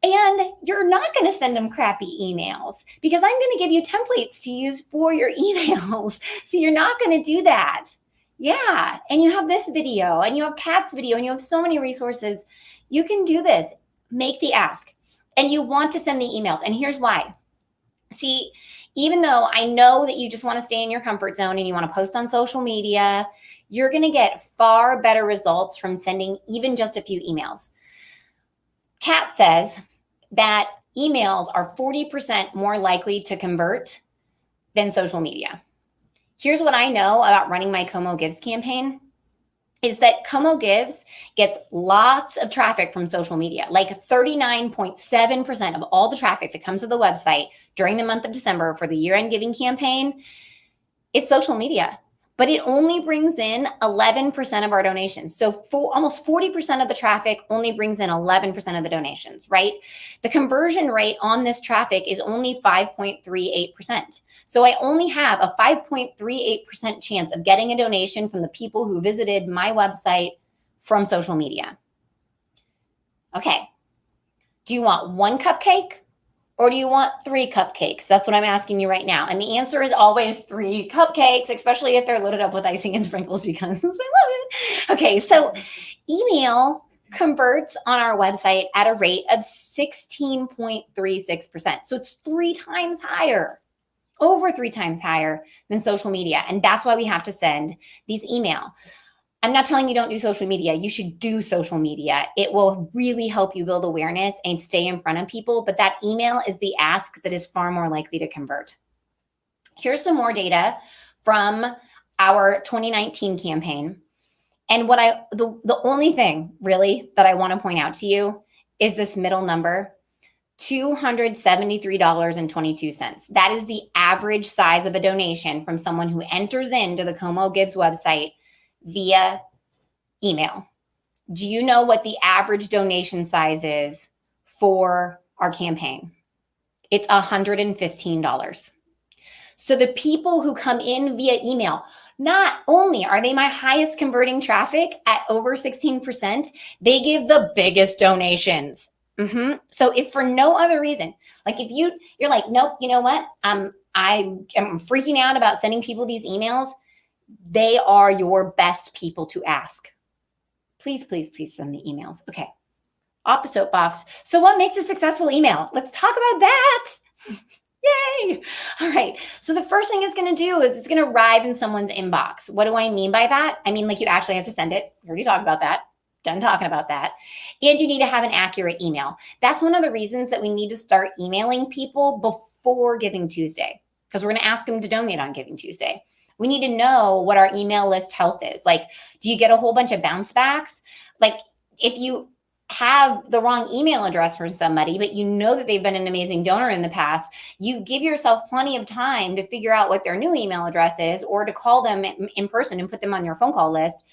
And you're not going to send them crappy emails, because I'm going to give you templates to use for your emails. So you're not going to do that. Yeah. And you have this video, and you have Kat's video, and you have so many resources. You can do this. Make the ask. And you want to send the emails. And here's why. See, even though I know that you just want to stay in your comfort zone and you want to post on social media, you're going to get far better results from sending even just a few emails. Kat says that emails are 40% more likely to convert than social media. Here's what I know about running my Como Gives campaign is that Como Gives gets lots of traffic from social media. Like 39.7% of all the traffic that comes to the website during the month of December for the year-end giving campaign, it's social media. But it only brings in 11% of our donations. So almost 40% of the traffic only brings in 11% of the donations, right? The conversion rate on this traffic is only 5.38%. So I only have a 5.38% chance of getting a donation from the people who visited my website from social media. Okay. Do you want 1 cupcake? Or do you want 3 cupcakes? That's what I'm asking you right now. And the answer is always 3 cupcakes, especially if they're loaded up with icing and sprinkles, because I love it. Okay, so email converts on our website at a rate of 16.36%. So it's 3 times higher, over 3 times higher than social media. And that's why we have to send these email. I'm not telling you don't do social media. You should do social media. It will really help you build awareness and stay in front of people. But that email is the ask that is far more likely to convert. Here's some more data from our 2019 campaign. And what the only thing really that I want to point out to you is this middle number, $273.22. That is the average size of a donation from someone who enters into the Como Gives website via email. Do you know what the average donation size is for our campaign? It's $115. So the people who come in via email, not only are they my highest converting traffic at over 16%, they give the biggest donations. So if for no other reason, like if you're like, nope, you know what? I am freaking out about sending people these emails. They are your best people to ask. Please, please, please send the emails. Okay. Off the soapbox. So what makes a successful email? Let's talk about that. Yay. All right. So the first thing it's going to do is it's going to arrive in someone's inbox. What do I mean by that? I mean, like you actually have to send it. We already talked about that. Done talking about that. And you need to have an accurate email. That's one of the reasons that we need to start emailing people before Giving Tuesday. because we're going to ask them to donate on Giving Tuesday. We need to know what our email list health is. Like, do you get a whole bunch of bounce backs? Like, if you have the wrong email address from somebody, but you know that they've been an amazing donor in the past, you give yourself plenty of time to figure out what their new email address is, or to call them in person and put them on your phone call list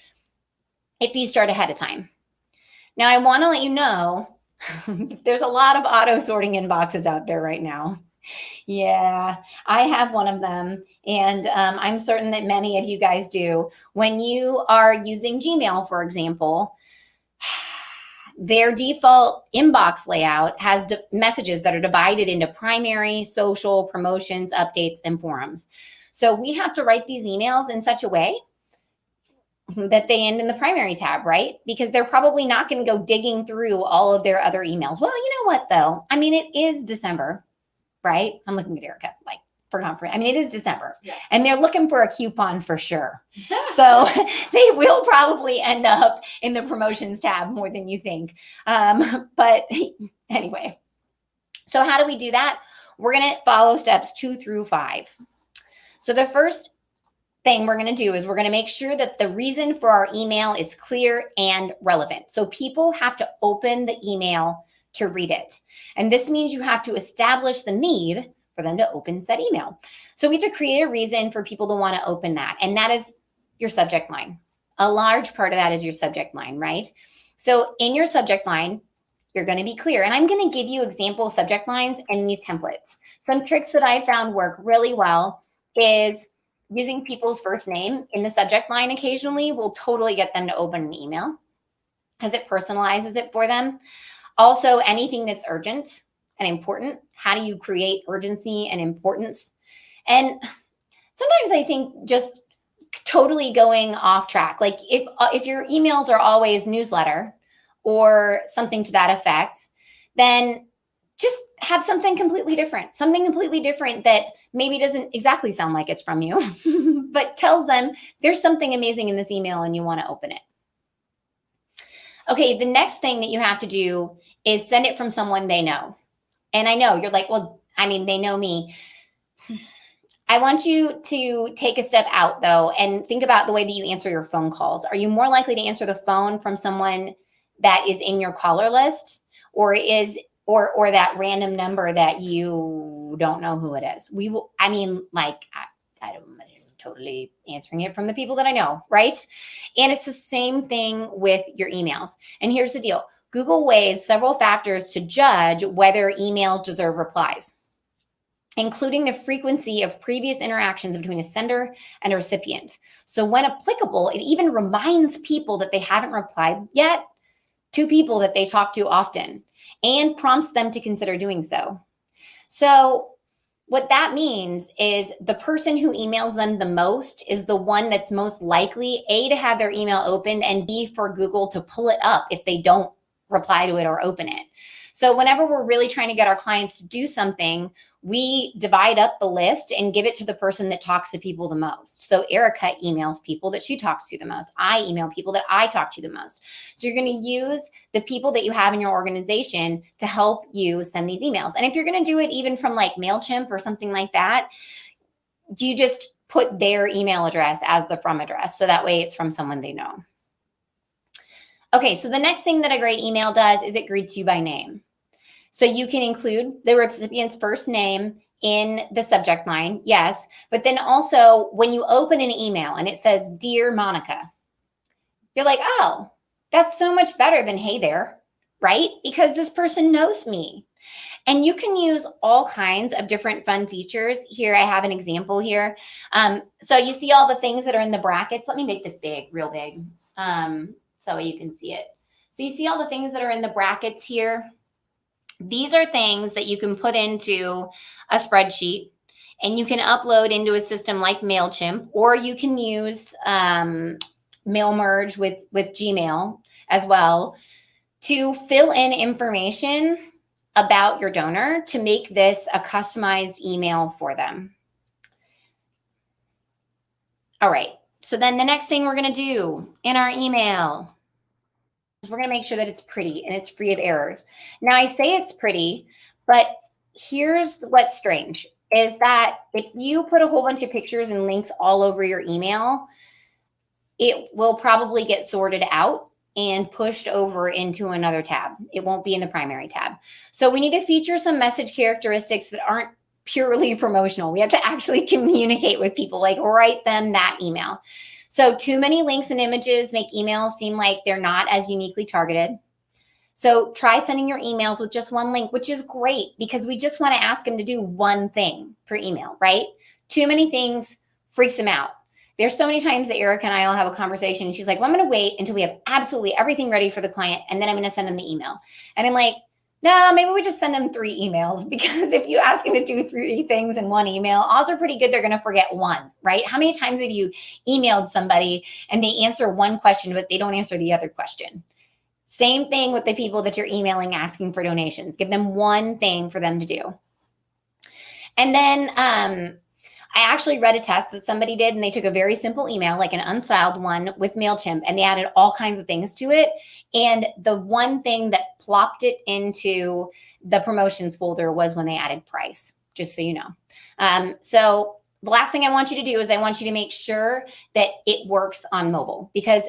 if you start ahead of time. Now, I want to let you know there's a lot of auto sorting inboxes out there right now. Yeah, I have one of them, and I'm certain that many of you guys do. When you are using Gmail, for example, their default inbox layout has messages that are divided into primary, social, promotions, updates, and forums. So we have to write these emails in such a way that they end in the primary tab, right? Because they're probably not going to go digging through all of their other emails. Well, you know what, though? I mean, it is December, right? I'm looking at Erica, like, for conference. I mean, it is December, and they're looking for a coupon for sure. So they will probably end up in the promotions tab more than you think. But anyway, so how do we do that? We're going to follow steps 2 through 5. So the first thing we're going to do is we're going to make sure that the reason for our email is clear and relevant. So people have to open the email to read it. And this means you have to establish the need for them to open said email. So we have to create a reason for people to want to open that. And that is your subject line. A large part of that is your subject line, right? So in your subject line, you're going to be clear. And I'm going to give you example subject lines in these templates. Some tricks that I found work really well is using people's first name in the subject line occasionally will totally get them to open an email because it personalizes it for them. Also, anything that's urgent and important, how do you create urgency and importance? And sometimes I think just totally going off track, like if your emails are always newsletter or something to that effect, then just have something completely different that maybe doesn't exactly sound like it's from you, but tells them there's something amazing in this email and you want to open it. Okay, the next thing that you have to do is send it from someone they know. And I know you're like, well, I mean, they know me. I want you to take a step out though and think about the way that you answer your phone calls. Are you more likely to answer the phone from someone that is in your caller list, or that random number that you don't know who it is? I'm totally answering it from the people that I know, right? And it's the same thing with your emails. And here's the deal. Google weighs several factors to judge whether emails deserve replies, including the frequency of previous interactions between a sender and a recipient. So when applicable, it even reminds people that they haven't replied yet to people that they talk to often and prompts them to consider doing so. So what that means is the person who emails them the most is the one that's most likely, A, to have their email opened, and B, for Google to pull it up if they don't reply to it or open it. So whenever we're really trying to get our clients to do something, we divide up the list and give it to the person that talks to people the most. So Erica emails people that she talks to the most. I email people that I talk to the most. So you're going to use the people that you have in your organization to help you send these emails. And if you're going to do it even from like MailChimp or something like that, you just put their email address as the from address. So that way it's from someone they know. Okay, so the next thing that a great email does is it greets you by name. So you can include the recipient's first name in the subject line, yes, but then also when you open an email and it says, Dear Monica, you're like, oh, that's so much better than hey there, right? Because this person knows me. And you can use all kinds of different fun features. Here, I have an example here. So you see all the things that are in the brackets. Let me make this big, real big, so you can see it. So you see all the things that are in the brackets here. These are things that you can put into a spreadsheet and you can upload into a system like MailChimp, or you can use Mail Merge with Gmail as well to fill in information about your donor to make this a customized email for them. All right, so then the next thing we're going to do in our email, we're going to make sure that it's pretty and it's free of errors. Now, I say it's pretty, but here's what's strange. is that if you put a whole bunch of pictures and links all over your email, it will probably get sorted out and pushed over into another tab. It won't be in the primary tab. So we need to feature some message characteristics that aren't purely promotional. We have to actually communicate with people, like write them that email. So too many links and images make emails seem like they're not as uniquely targeted. So try sending your emails with just one link, which is great because we just want to ask them to do one thing per email, right? Too many things freaks them out. There's so many times that Erica and I will have a conversation and she's like, well, I'm going to wait until we have absolutely everything ready for the client. And then I'm going to send them the email. And I'm like, no, maybe we just send them 3 emails, because if you ask them to do 3 things in one email, odds are pretty good they're going to forget one, right? How many times have you emailed somebody and they answer one question, but they don't answer the other question? Same thing with the people that you're emailing asking for donations. Give them one thing for them to do. And then I actually read a test that somebody did, and they took a very simple email, like an unstyled one with MailChimp, and they added all kinds of things to it. And the one thing that plopped it into the promotions folder was when they added price, just so you know. So the last thing I want you to do is I want you to make sure that it works on mobile, because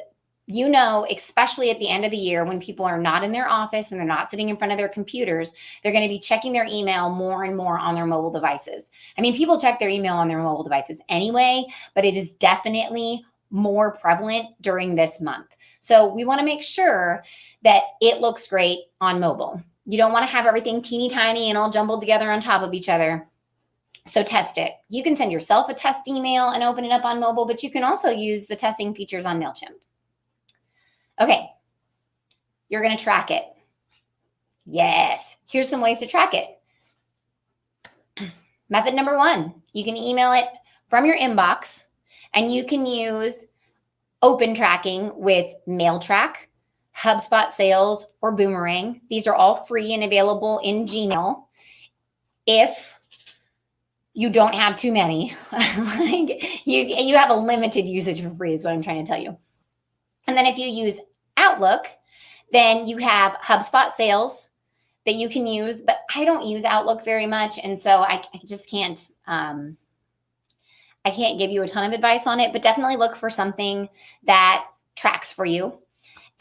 you know, especially at the end of the year when people are not in their office and they're not sitting in front of their computers, they're going to be checking their email more and more on their mobile devices. I mean, people check their email on their mobile devices anyway, but it is definitely more prevalent during this month. So we want to make sure that it looks great on mobile. You don't want to have everything teeny tiny and all jumbled together on top of each other. So test it. You can send yourself a test email and open it up on mobile, but you can also use the testing features on MailChimp. Okay, you're going to track it. Yes, here's some ways to track it. Method number 1, you can email it from your inbox, and you can use open tracking with MailTrack, HubSpot Sales, or Boomerang. These are all free and available in Gmail. If you don't have too many, like you have a limited usage for free is what I'm trying to tell you. And then if you use Outlook, then you have HubSpot Sales that you can use, but I don't use Outlook very much. And so I just can't, I can't give you a ton of advice on it, but definitely look for something that tracks for you.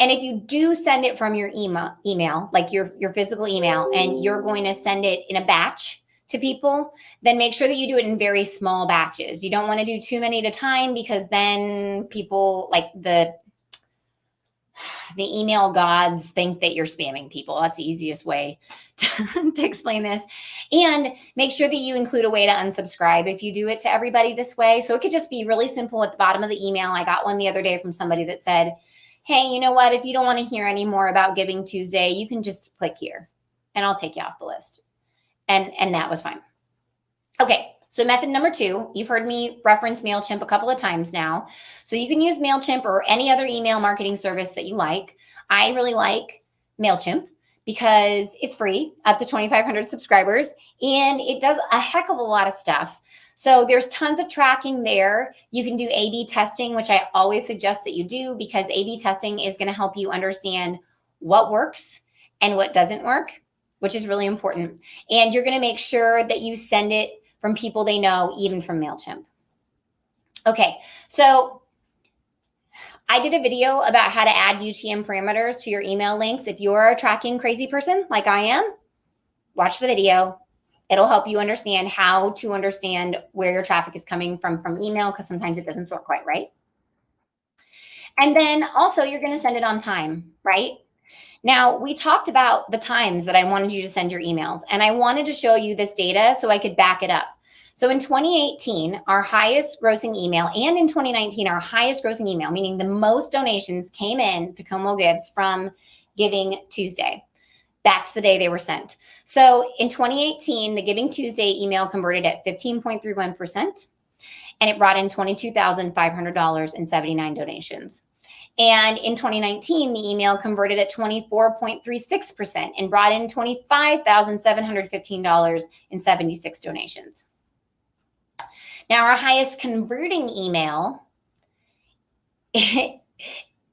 And if you do send it from your email, like your physical email, and you're going to send it in a batch to people, then make sure that you do it in very small batches. You don't want to do too many at a time, because then people, like the email gods, think that you're spamming people. That's the easiest way to explain this. And make sure that you include a way to unsubscribe if you do it to everybody this way. So it could just be really simple at the bottom of the email. I got one the other day from somebody that said, hey, you know what? If you don't want to hear any more about Giving Tuesday, you can just click here and I'll take you off the list. And that was fine. Okay. So method number 2, you've heard me reference MailChimp a couple of times now. So you can use MailChimp or any other email marketing service that you like. I really like MailChimp because it's free, up to 2,500 subscribers, and it does a heck of a lot of stuff. So there's tons of tracking there. You can do A/B testing, which I always suggest that you do, because A/B testing is going to help you understand what works and what doesn't work, which is really important. And you're going to make sure that you send it from people they know, even from MailChimp. Okay, so I did a video about how to add UTM parameters to your email links. If you're a tracking crazy person like I am, watch the video. It'll help you understand how to understand where your traffic is coming from email, because sometimes it doesn't sort quite right. And then also you're going to send it on time, right? Now, we talked about the times that I wanted you to send your emails, and I wanted to show you this data so I could back it up. So in 2018, our highest grossing email, and in 2019, our highest grossing email, meaning the most donations came in to Como Gives from Giving Tuesday. That's the day they were sent. So in 2018, the Giving Tuesday email converted at 15.31%, and it brought in $22,500 in 79 donations. And in 2019, the email converted at 24.36% and brought in $25,715 in 76 donations. Now, our highest converting email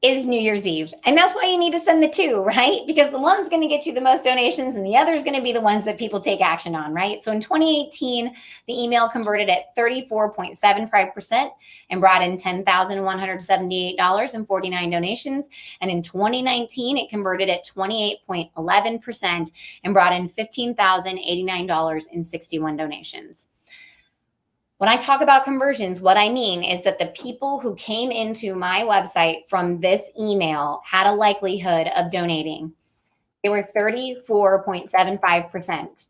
is New Year's Eve. And that's why you need to send the two, right? Because the one's going to get you the most donations and the other is going to be the ones that people take action on, right? So in 2018, the email converted at 34.75% and brought in $10,178.49 donations. And in 2019, it converted at 28.11% and brought in $15,089.61 donations. When I talk about conversions, what I mean is that the people who came into my website from this email had a likelihood of donating. They were 34.75%.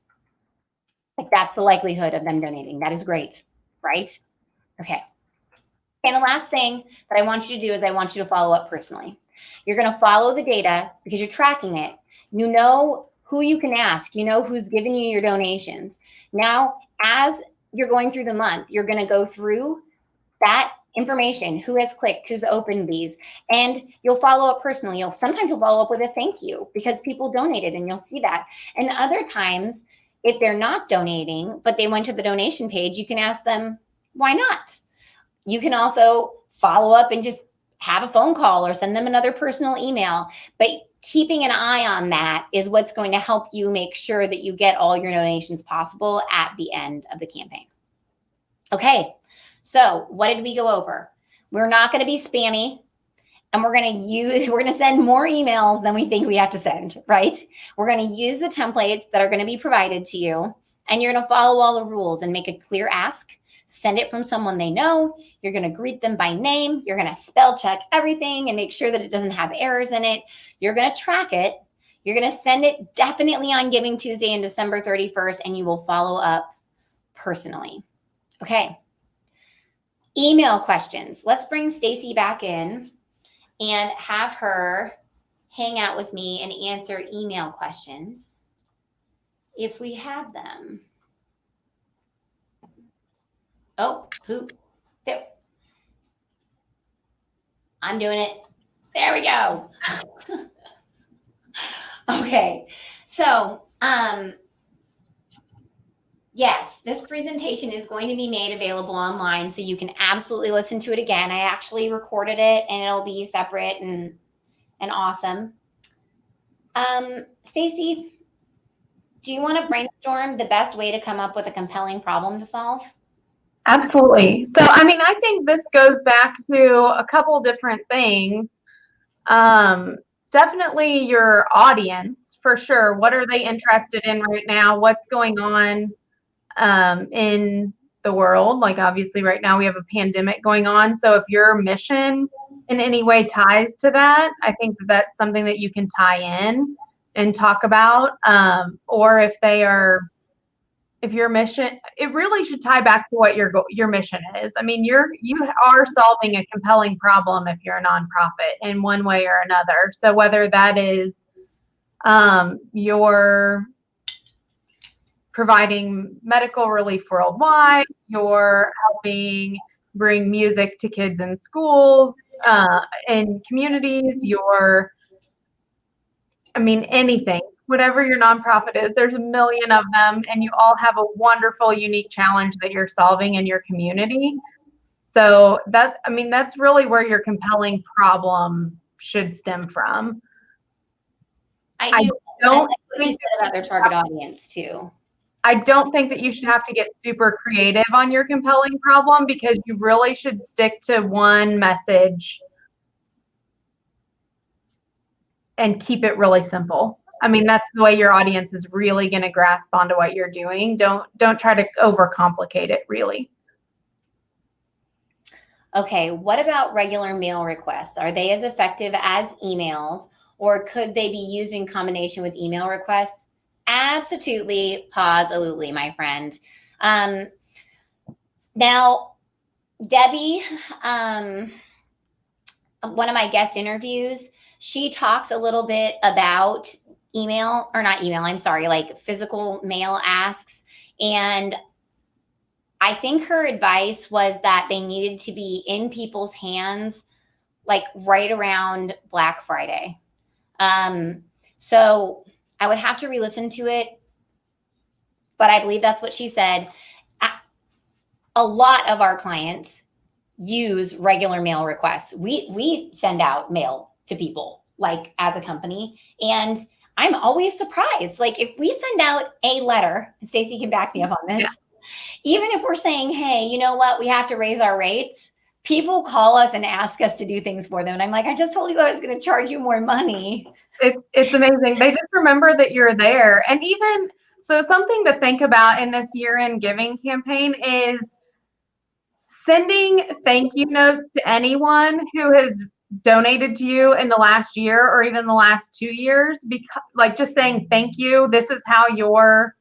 Like, that's the likelihood of them donating. That is great, right? Okay. And the last thing that I want you to do is I want you to follow up personally. You're going to follow the data because you're tracking it. You know who you can ask. You know who's giving you your donations. Now, as you're going through the month, you're going to go through that information, who has clicked, who's opened these, and you'll follow up personally. Sometimes you'll follow up with a thank you because people donated and you'll see that. And other times, if they're not donating, but they went to the donation page, you can ask them, why not? You can also follow up and just have a phone call or send them another personal email. But keeping an eye on that is what's going to help you make sure that you get all your donations possible at the end of the campaign. Okay, so what did we go over? We're not going to be spammy, and we're going to send more emails than we think we have to send, right? We're going to use the templates that are going to be provided to you, and you're going to follow all the rules and make a clear ask. Send it from someone they know. You're going to greet them by name. You're going to spell check everything and make sure that it doesn't have errors in it. You're going to track it. You're going to send it definitely on Giving Tuesday and December 31st, and you will follow up personally. Okay. Email questions. Let's bring Stacy back in and have her hang out with me and answer email questions if we have them. Oh, poop. There. I'm doing it. There we go. Okay. So, yes, this presentation is going to be made available online, so you can absolutely listen to it again. I actually recorded it, and it'll be separate and awesome. Stacy, do you want to brainstorm the best way to come up with a compelling problem to solve? Absolutely. So, I mean, I think this goes back to a couple different things. Definitely your audience, for sure. What are they interested in right now? What's going on in the world? Like, obviously, right now we have a pandemic going on. So, if your mission in any way ties to that, I think that's something that you can tie in and talk about. Or if your mission, it really should tie back to what your mission is. I mean, you are solving a compelling problem if you're a nonprofit in one way or another. So whether that is you're providing medical relief worldwide, you're helping bring music to kids in schools, in communities, anything. Whatever your nonprofit is, there's a million of them, and you all have a wonderful, unique challenge that you're solving in your community. So that's really where your compelling problem should stem from. I don't like what you said about their target audience too. I don't think that you should have to get super creative on your compelling problem, because you really should stick to one message and keep it really simple. I mean, that's the way your audience is really going to grasp onto what you're doing. Don't try to overcomplicate it, really. Okay, what about regular mail requests? Are they as effective as emails, or could they be used in combination with email requests? Absolutely, absolutely, my friend. Now, Debbie, one of my guest interviews, she talks a little bit about like physical mail asks. And I think her advice was that they needed to be in people's hands like right around Black Friday. So I would have to re-listen to it, but I believe that's what she said. A lot of our clients use regular mail requests. We send out mail to people like as a company, and I'm always surprised. Like if we send out a letter, and Stacy can back me up on this, even if we're saying, hey, you know what, we have to raise our rates, people call us and ask us to do things for them. And I'm like, I just told you I was going to charge you more money. It's amazing. They just remember that you're there. And even so, something to think about in this year-end giving campaign is sending thank you notes to anyone who has donated to you in the last year or even the last 2 years, because like just saying thank you, this is how your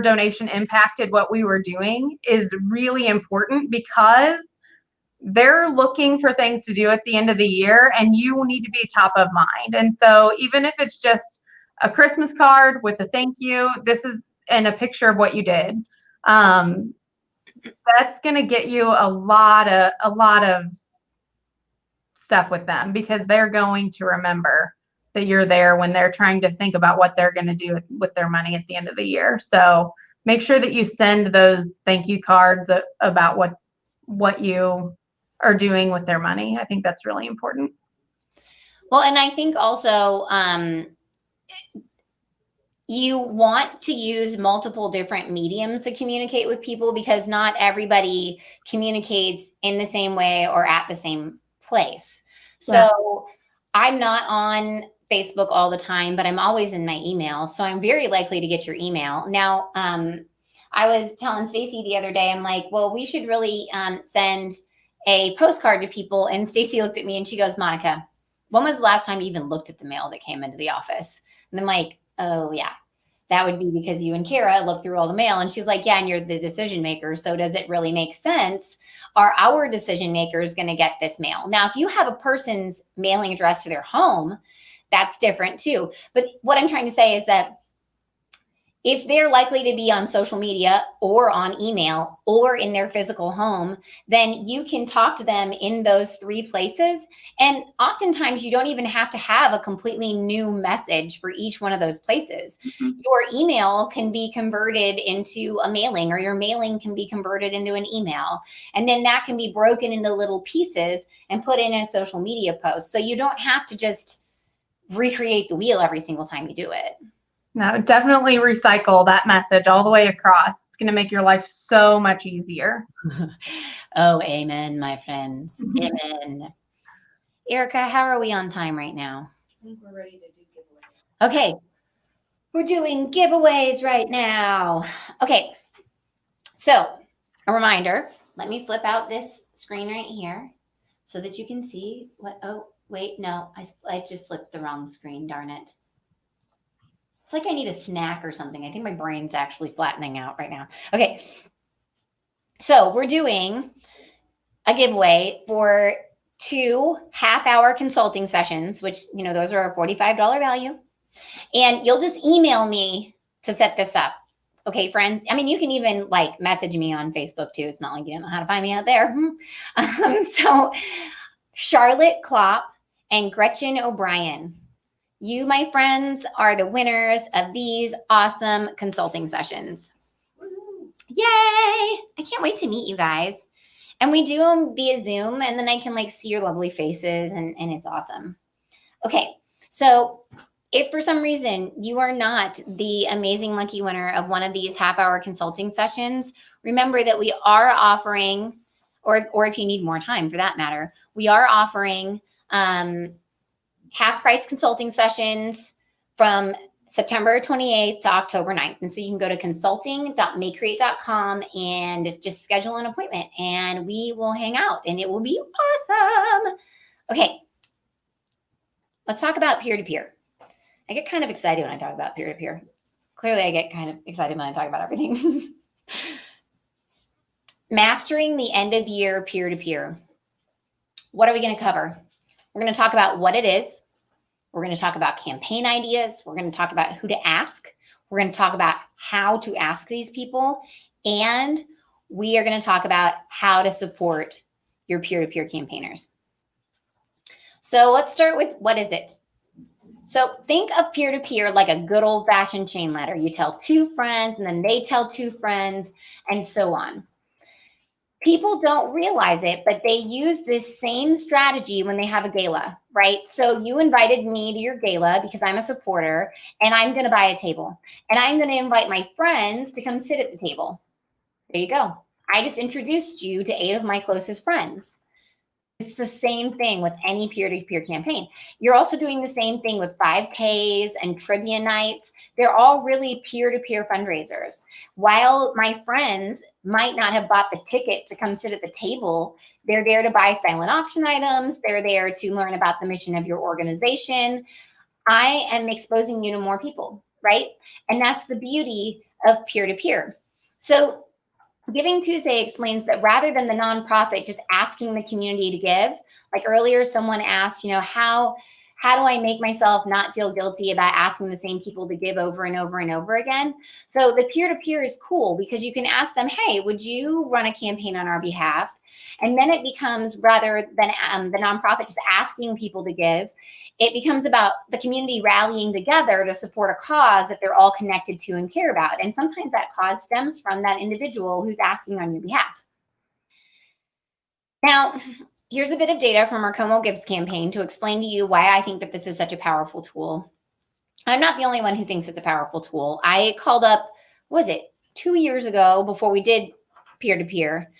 donation impacted what we were doing, is really important, because they're looking for things to do at the end of the year and you need to be top of mind. And so even if it's just a Christmas card with a thank you, this is and a picture of what you did, that's going to get you a lot of stuff with them, because they're going to remember that you're there when they're trying to think about what they're going to do with their money at the end of the year. So make sure that you send those thank you cards about what you are doing with their money. I think that's really important. Well, and I think also you want to use multiple different mediums to communicate with people, because not everybody communicates in the same way or at the same place. So I'm not on Facebook all the time, but I'm always in my email. So I'm very likely to get your email. Now, I was telling Stacy the other day, I'm like, well, we should really send a postcard to people. And Stacy looked at me and she goes, Monica, when was the last time you even looked at the mail that came into the office? And I'm like, oh yeah, that would be because you and Kara look through all the mail. And she's like, yeah, and you're the decision maker. So does it really make sense? Are our decision makers going to get this mail? Now, if you have a person's mailing address to their home, that's different too. But what I'm trying to say is that if they're likely to be on social media or on email or in their physical home, then you can talk to them in those 3 places. And oftentimes you don't even have to have a completely new message for each one of those places. Mm-hmm. Your email can be converted into a mailing, or your mailing can be converted into an email. And then that can be broken into little pieces and put in a social media post. So you don't have to just recreate the wheel every single time you do it. No, definitely recycle that message all the way across. It's going to make your life so much easier. Oh, amen, my friends. Amen. Erica, how are we on time right now? I think we're ready to do giveaways. Okay. We're doing giveaways right now. Okay. So a reminder, let me flip out this screen right here so that you can see what, oh, wait, no, I just flipped the wrong screen, darn it. It's like I need a snack or something. I think my brain's actually flattening out right now. Okay. So we're doing a giveaway for 2 half-hour consulting sessions, which, you know, those are a $45 value. And you'll just email me to set this up. Okay, friends. I mean, you can even like message me on Facebook too. It's not like you don't know how to find me out there. So Charlotte Klopp and Gretchen O'Brien, you, my friends, are the winners of these awesome consulting sessions. Woo-hoo. Yay! I can't wait to meet you guys. And we do them via Zoom, and then I can like see your lovely faces, and it's awesome. Okay, so if for some reason you are not the amazing lucky winner of one of these half-hour consulting sessions, remember that we are offering, or if you need more time for that matter, we are offering half-price consulting sessions from September 28th to October 9th. And so you can go to consulting.makecreate.com and just schedule an appointment, and we will hang out, and it will be awesome. Okay, let's talk about peer-to-peer. I get kind of excited when I talk about peer-to-peer. Clearly, I get kind of excited when I talk about everything. Mastering the end-of-year peer-to-peer. What are we going to cover? We're going to talk about what it is. We're going to talk about campaign ideas. We're going to talk about who to ask. We're going to talk about how to ask these people. And we are going to talk about how to support your peer-to-peer campaigners. So let's start with, what is it? So think of peer-to-peer like a good old-fashioned chain letter. You tell 2 friends, and then they tell 2 friends, and so on. People don't realize it, but they use this same strategy when they have a gala, right? So you invited me to your gala because I'm a supporter, and I'm going to buy a table, and I'm going to invite my friends to come sit at the table. There you go. I just introduced you to 8 of my closest friends. It's the same thing with any peer-to-peer campaign. You're also doing the same thing with 5Ks and trivia nights. They're all really peer-to-peer fundraisers. While my friends might not have bought the ticket to come sit at the table, they're there to buy silent auction items. They're there to learn about the mission of your organization. I am exposing you to more people, right? And that's the beauty of peer-to-peer. So Giving Tuesday explains that rather than the nonprofit just asking the community to give, like earlier, someone asked, how do I make myself not feel guilty about asking the same people to give over and over and over again? So the peer-to-peer is cool because you can ask them, hey, would you run a campaign on our behalf? And then it becomes, rather than the nonprofit just asking people to give, it becomes about the community rallying together to support a cause that they're all connected to and care about. And sometimes that cause stems from that individual who's asking on your behalf. Now, here's a bit of data from our Como Gives campaign to explain to you why I think that this is such a powerful tool. I'm not the only one who thinks it's a powerful tool. I called up, 2 years ago before we did peer-to-peer.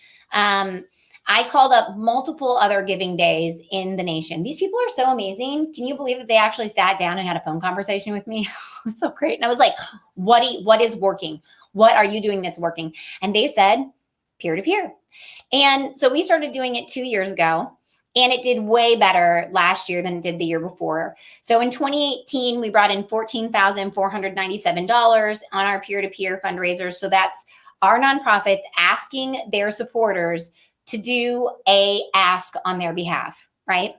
I called up multiple other giving days in the nation. These people are so amazing. Can you believe that they actually sat down and had a phone conversation with me? It's so great. And I was like, what is working? What are you doing that's working? And they said peer-to-peer. And so we started doing it 2 years ago, and it did way better last year than it did the year before. So in 2018, we brought in $14,497 on our peer-to-peer fundraisers. So that's our nonprofits asking their supporters to do a ask on their behalf, right?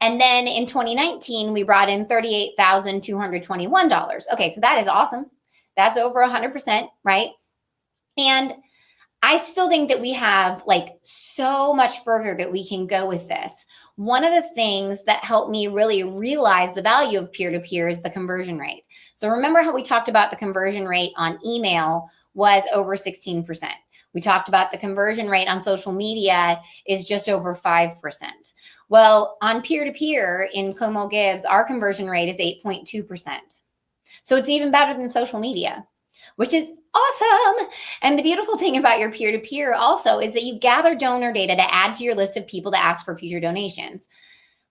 And then in 2019, we brought in $38,221. Okay, so that is awesome. That's over 100%, right? And I still think that we have so much further that we can go with this. One of the things that helped me really realize the value of peer-to-peer is the conversion rate. So remember how we talked about the conversion rate on email was over 16%. We talked about the conversion rate on social media is just over 5%. Well, on peer-to-peer in Como Gives, our conversion rate is 8.2%. So it's even better than social media, which is awesome. And the beautiful thing about your peer-to-peer also is that you gather donor data to add to your list of people to ask for future donations.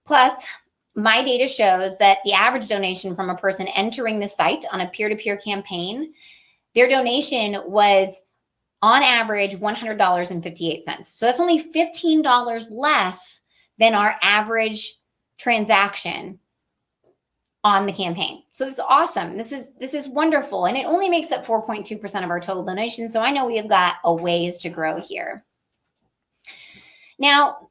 Plus, my data shows that the average donation from a person entering the site on a peer-to-peer campaign, their donation was on average $100.58. So that's only $15 less than our average transaction on the campaign. So this is awesome. This is wonderful. And it only makes up 4.2% of our total donations. So I know we have got a ways to grow here. Now,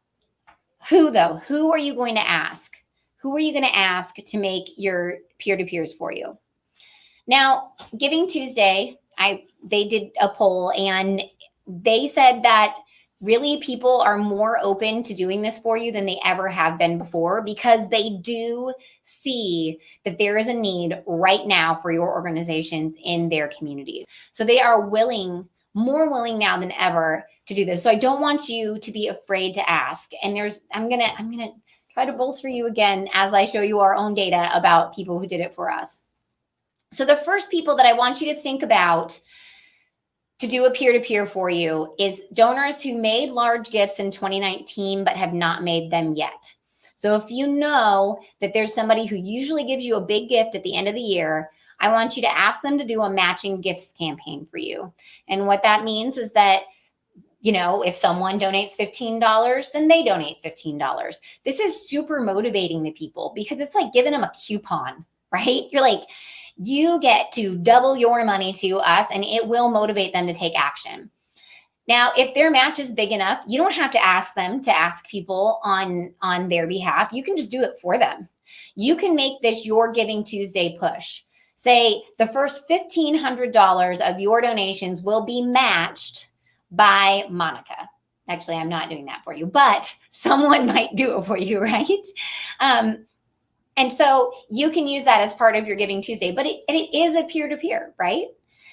who are you going to ask? Who are you going to ask to make your peer-to-peers for you? Now, Giving Tuesday, they did a poll and they said that really people are more open to doing this for you than they ever have been before because they do see that there is a need right now for your organizations in their communities. So they are more willing now than ever to do this. So I don't want you to be afraid to ask. And I'm going to try to bolster you again as I show you our own data about people who did it for us. So the first people that I want you to think about to do a peer-to-peer for you is donors who made large gifts in 2019 but have not made them yet. So if you know that there's somebody who usually gives you a big gift at the end of the year, I want you to ask them to do a matching gifts campaign for you. And what that means is that, if someone donates $15, then they donate $15. This is super motivating to people because it's like giving them a coupon, right? You're like, you get to double your money to us and it will motivate them to take action. Now, if their match is big enough, you don't have to ask them to ask people on their behalf. You can just do it for them. You can make this your Giving Tuesday push. Say the first $1,500 of your donations will be matched by Monica. Actually, I'm not doing that for you, but someone might do it for you, right? And so you can use that as part of your Giving Tuesday, but it is a peer-to-peer, right?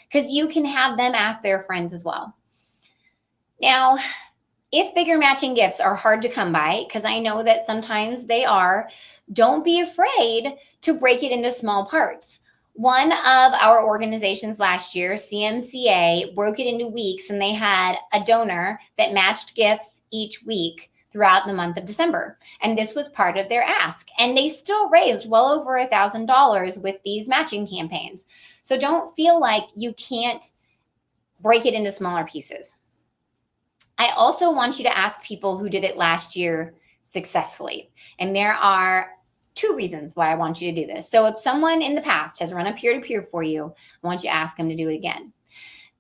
Because you can have them ask their friends as well. Now, If bigger matching gifts are hard to come by, because I know that sometimes they are, don't be afraid to break it into small parts. One of our organizations last year, CMCA, broke it into weeks, and they had a donor that matched gifts each week throughout the month of December. And this was part of their ask. And they still raised well over $1,000 with these matching campaigns. So don't feel like you can't break it into smaller pieces. I also want you to ask people who did it last year successfully. And there are 2 reasons why I want you to do this. So if someone in the past has run a peer-to-peer for you, I want you to ask them to do it again.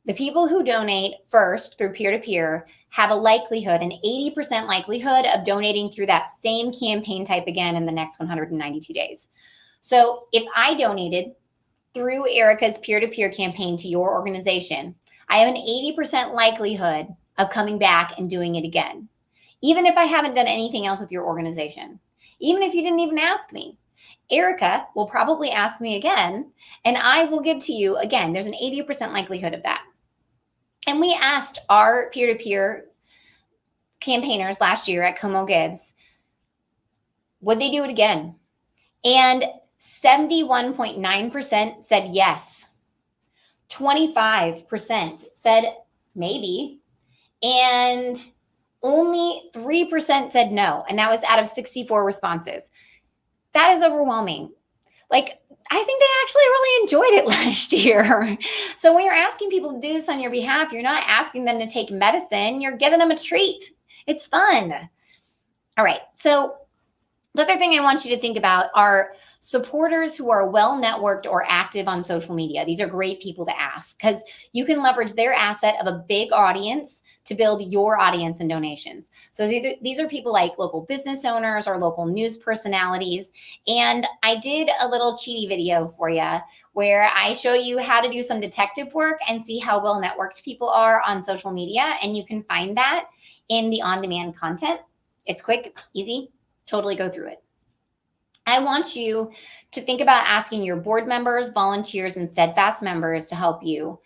The people who donate first through peer-to-peer have a likelihood, an 80% likelihood of donating through that same campaign type again in the next 192 days. So if I donated through Erica's peer-to-peer campaign to your organization, I have an 80% likelihood of coming back and doing it again, even if I haven't done anything else with your organization, even if you didn't even ask me. Erica will probably ask me again, and I will give to you again. There's an 80% likelihood of that. And we asked our peer-to-peer campaigners last year at Como Gives, would they do it again? And 71.9% said yes. 25% said maybe. And only 3% said no. And that was out of 64 responses. That is overwhelming. Like, I think they actually really enjoyed it last year. So when you're asking people to do this on your behalf, you're not asking them to take medicine. You're giving them a treat. It's fun. All right. So the other thing I want you to think about are supporters who are well networked or active on social media. These are great people to ask because you can leverage their asset of a big audience to build your audience and donations. So these are people like local business owners or local news personalities. And I did a little cheaty video for you where I show you how to do some detective work and see how well networked people are on social media. And you can find that in the on-demand content. It's quick, easy. Totally go through it. I want you to think about asking your board members, volunteers, and steadfast members to help you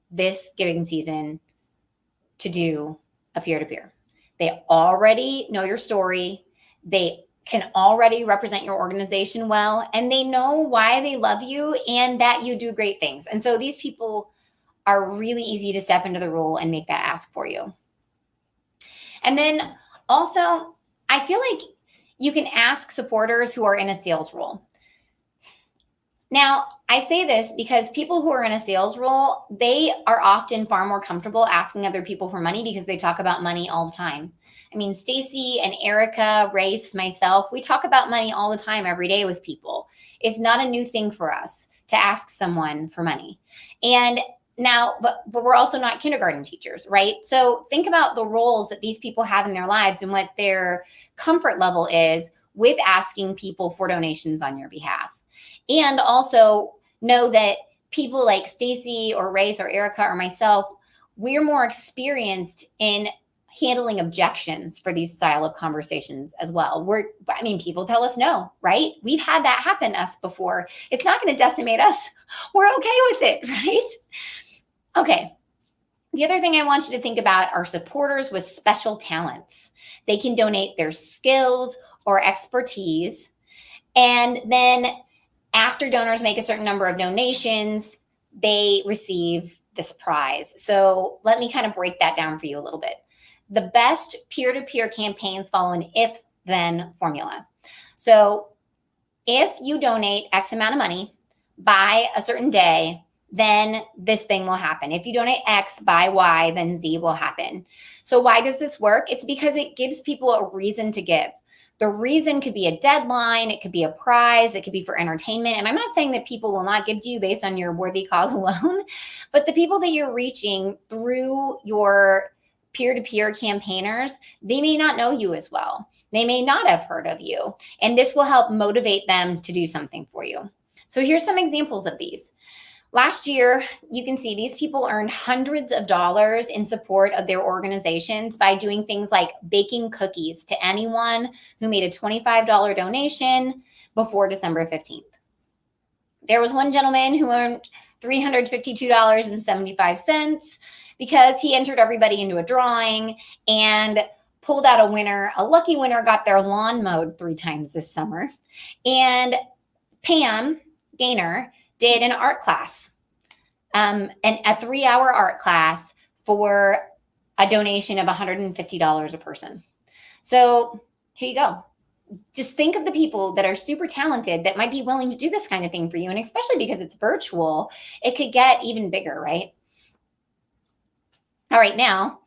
this giving season to do a peer-to-peer. They already know your story. They can already represent your organization well, and they know why they love you and that you do great things. And so these people are really easy to step into the role and make that ask for you. And then also, I feel like you can ask supporters who are in a sales role. Now, I say this because people who are in a sales role, they are often far more comfortable asking other people for money because they talk about money all the time. I mean, Stacy and Erica, Race, myself, we talk about money all the time, every day with people. It's not a new thing for us to ask someone for money. And now, but we're also not kindergarten teachers, right? So think about the roles that these people have in their lives and what their comfort level is with asking people for donations on your behalf. And also know that people like Stacy or Race or Erica or myself, we're more experienced in handling objections for these style of conversations as well. People tell us no, right? We've had that happen to us before. It's not going to decimate us. We're okay with it, right? Okay. The other thing I want you to think about are supporters with special talents. They can donate their skills or expertise. And then after donors make a certain number of donations, they receive this prize. So let me kind of break that down for you a little bit. The best peer-to-peer campaigns follow an if-then formula. So if you donate X amount of money by a certain day, then this thing will happen. If you donate X by Y, then Z will happen. So why does this work? It's because it gives people a reason to give. The reason could be a deadline, it could be a prize, it could be for entertainment. And I'm not saying that people will not give to you based on your worthy cause alone, but the people that you're reaching through your peer-to-peer campaigners, they may not know you as well. They may not have heard of you. And this will help motivate them to do something for you. So here's some examples of these. Last year, you can see these people earned hundreds of dollars in support of their organizations by doing things like baking cookies to anyone who made a $25 donation before December 15th. There was one gentleman who earned $352.75 because he entered everybody into a drawing and pulled out a winner. A lucky winner got their lawn mowed 3 times this summer. And Pam Gaynor did an art class, and a 3-hour art class for a donation of $150 a person. So here you go. Just think of the people that are super talented that might be willing to do this kind of thing for you. And especially because it's virtual, it could get even bigger, right? All right, now,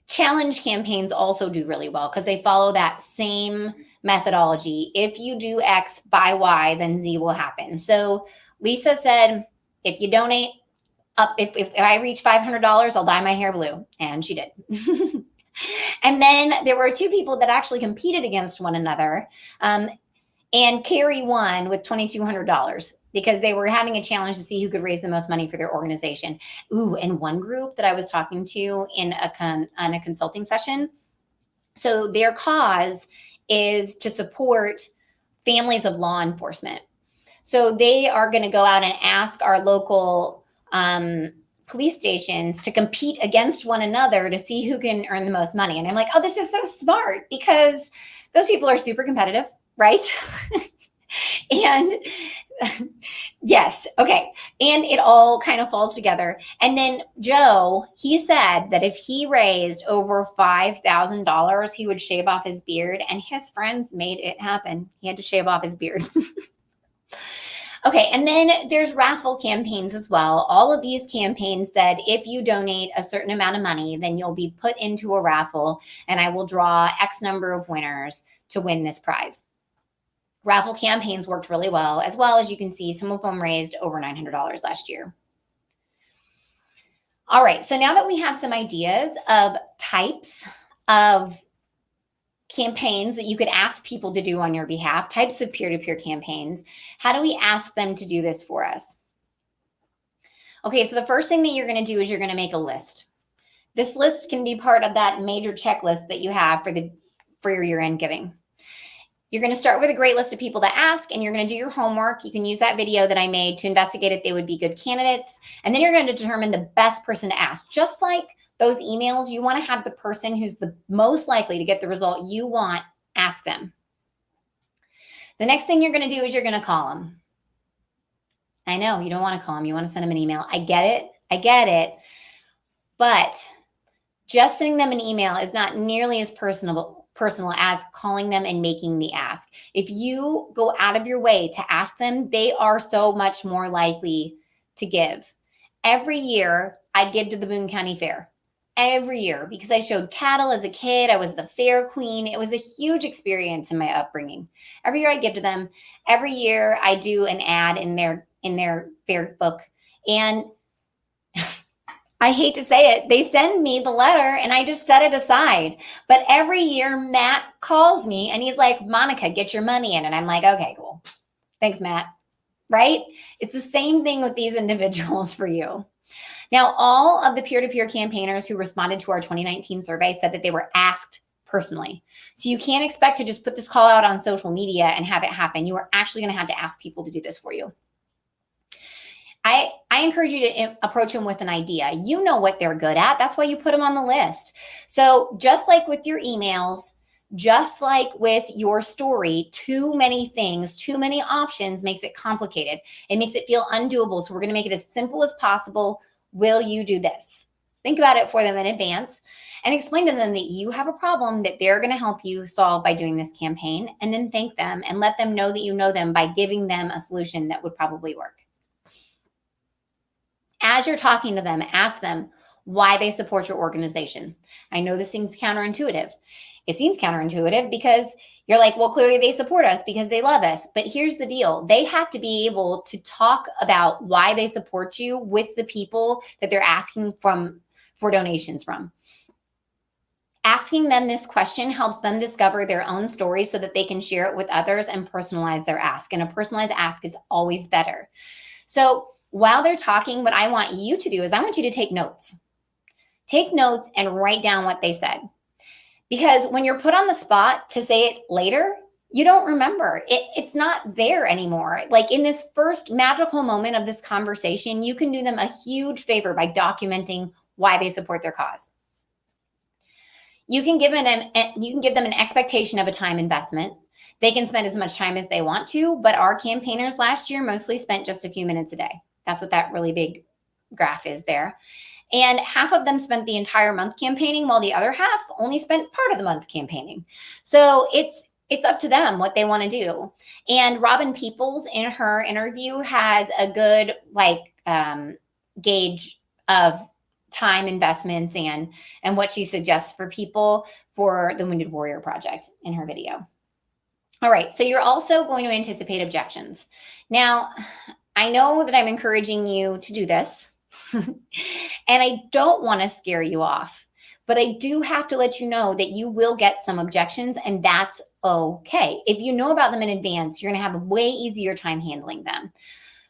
challenge campaigns also do really well because they follow that same methodology. If you do X, buy Y, then Z will happen. So Lisa said, if you donate up, if I reach $500, I'll dye my hair blue. And she did. And then there were 2 people that actually competed against one another. And Carrie won with $2,200 because they were having a challenge to see who could raise the most money for their organization. Ooh, and one group that I was talking to in a consulting session. So their cause is to support families of law enforcement. So they are going to go out and ask our local police stations to compete against one another to see who can earn the most money. And I'm like, oh, this is so smart because those people are super competitive, right? And yes, okay. And it all kind of falls together. And then Joe, he said that if he raised over $5,000, he would shave off his beard, and his friends made it happen. He had to shave off his beard. Okay, and then there's raffle campaigns as well. All of these campaigns said if you donate a certain amount of money, then you'll be put into a raffle, and I will draw X number of winners to win this prize. Raffle campaigns worked really well. As you can see, some of them raised over $900 last year. All right, so now that we have some ideas of types of campaigns that you could ask people to do on your behalf, types of peer-to-peer campaigns, how do we ask them to do this for us? Okay, so the first thing that you're going to do is you're going to make a list. This list can be part of that major checklist that you have for your year-end giving. You're going to start with a great list of people to ask, and you're going to do your homework. You can use that video that I made to investigate if they would be good candidates. And then you're going to determine the best person to ask. Just like those emails, you want to have the person who's the most likely to get the result you want, ask them. The next thing you're going to do is you're going to call them. I know you don't want to call them. You want to send them an email. I get it. But just sending them an email is not nearly as personal as calling them and making the ask. If you go out of your way to ask them, they are so much more likely to give. Every year, I give to the Boone County Fair. Every year, because I showed cattle as a kid. I was the fair queen. It was a huge experience in my upbringing. Every year I give to them. Every year I do an ad in their fair book. And I hate to say it, they send me the letter and I just set it aside. But every year Matt calls me and he's like, Monica, get your money in. And I'm like, okay, cool. Thanks, Matt. Right? It's the same thing with these individuals for you. Now, all of the peer-to-peer campaigners who responded to our 2019 survey said that they were asked personally. So you can't expect to just put this call out on social media and have it happen. You are actually going to have to ask people to do this for you. I encourage you to approach them with an idea. You know what they're good at. That's why you put them on the list. So just like with your emails, just like with your story, too many things, too many options makes it complicated. It makes it feel undoable. So we're going to make it as simple as possible. Will you do this? Think about it for them in advance and explain to them that you have a problem that they're going to help you solve by doing this campaign, and then thank them and let them know that you know them by giving them a solution that would probably work. As you're talking to them, ask them why they support your organization. I know this seems counterintuitive. It seems counterintuitive because you're like, well, clearly they support us because they love us. But here's the deal. They have to be able to talk about why they support you with the people that they're asking for donations from. Asking them this question helps them discover their own story so that they can share it with others and personalize their ask. And a personalized ask is always better. So while they're talking, what I want you to do is I want you to take notes. Take notes and write down what they said. Because when you're put on the spot to say it later, you don't remember. It's not there anymore. Like in this first magical moment of this conversation, you can do them a huge favor by documenting why they support their cause. You can give them an expectation of a time investment. They can spend as much time as they want to, but our campaigners last year mostly spent just a few minutes a day. That's what that really big graph is there. And half of them spent the entire month campaigning, while the other half only spent part of the month campaigning. So it's up to them what they want to do. And Robin Peoples in her interview has a good gauge of time investments and what she suggests for people for the Wounded Warrior Project in her video. All right, so you're also going to anticipate objections. Now, I know that I'm encouraging you to do this, and I don't want to scare you off, but I do have to let you know that you will get some objections, and that's okay. If you know about them in advance, you're going to have a way easier time handling them.